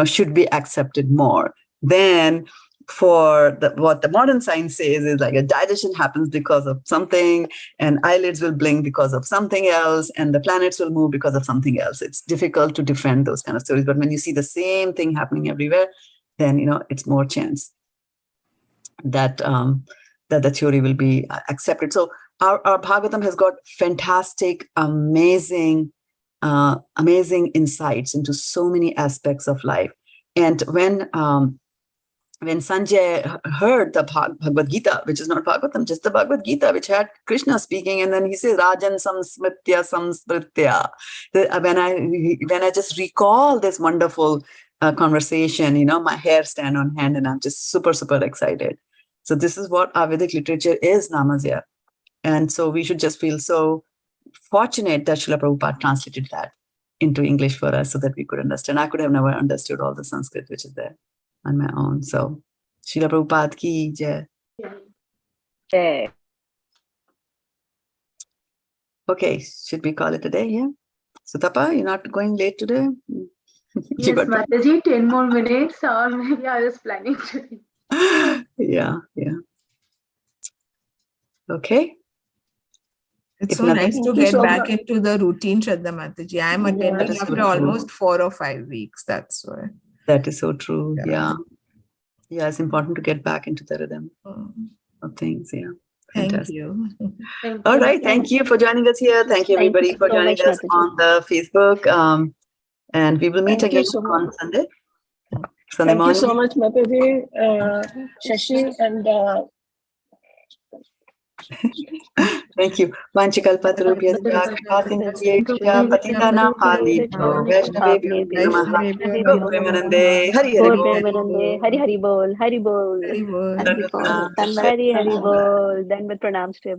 should be accepted more than for what the modern science says is like a digestion happens because of something, and eyelids will blink because of something else, and the planets will move because of something else. It's difficult to defend those kind of stories. But when you see the same thing happening everywhere, then, it's more chance that that the theory will be accepted. So our Bhagavatam has got fantastic, amazing insights into so many aspects of life. And when Sanjay heard the Bhagavad-gita, which is not Bhagavatam, just the Bhagavad-gita, which had Krishna speaking, and then he says, Rajan samsmritya. When I just recall this wonderful conversation, my hair stand on hand, and I'm just super, super excited. So this is what our Vedic literature is, Namasya. And so we should just feel so fortunate that Srila Prabhupada translated that into English for us so that we could understand. I could have never understood all the Sanskrit which is there on my own. So, Srila Prabhupada ki jai. Jai. Okay, should we call it a day? Yeah. So, Tapa, you're not going late today? Yes, Mataji, 10 more minutes, or maybe I was planning to. Yeah. Okay. It's so nice to get back into the routine, Shraddha Mataji. I am attending after almost 4 or 5 weeks. That's why. That is so true. Yeah. Yeah, it's important to get back into the rhythm of things. Yeah. Thank Fantastic. you. All right. Thank you for joining us here. Thank you, everybody, you for so joining much, us Mataji. on the Facebook. And we will meet Thank you again so on much. Sunday. Sunday Thank you morning. so much, Mataji, Shashi, and Thank you. Vanchikalpatarubhyasya kripasindhubhyesha patitanam palibhyo vaishnavebhyo namaha. Premanande. Hari Hari Bol. Hari Hari Bol, Hari Bol. Very well. Dandavat pranam. Hari Hari Bol. Then with pranams to everyone.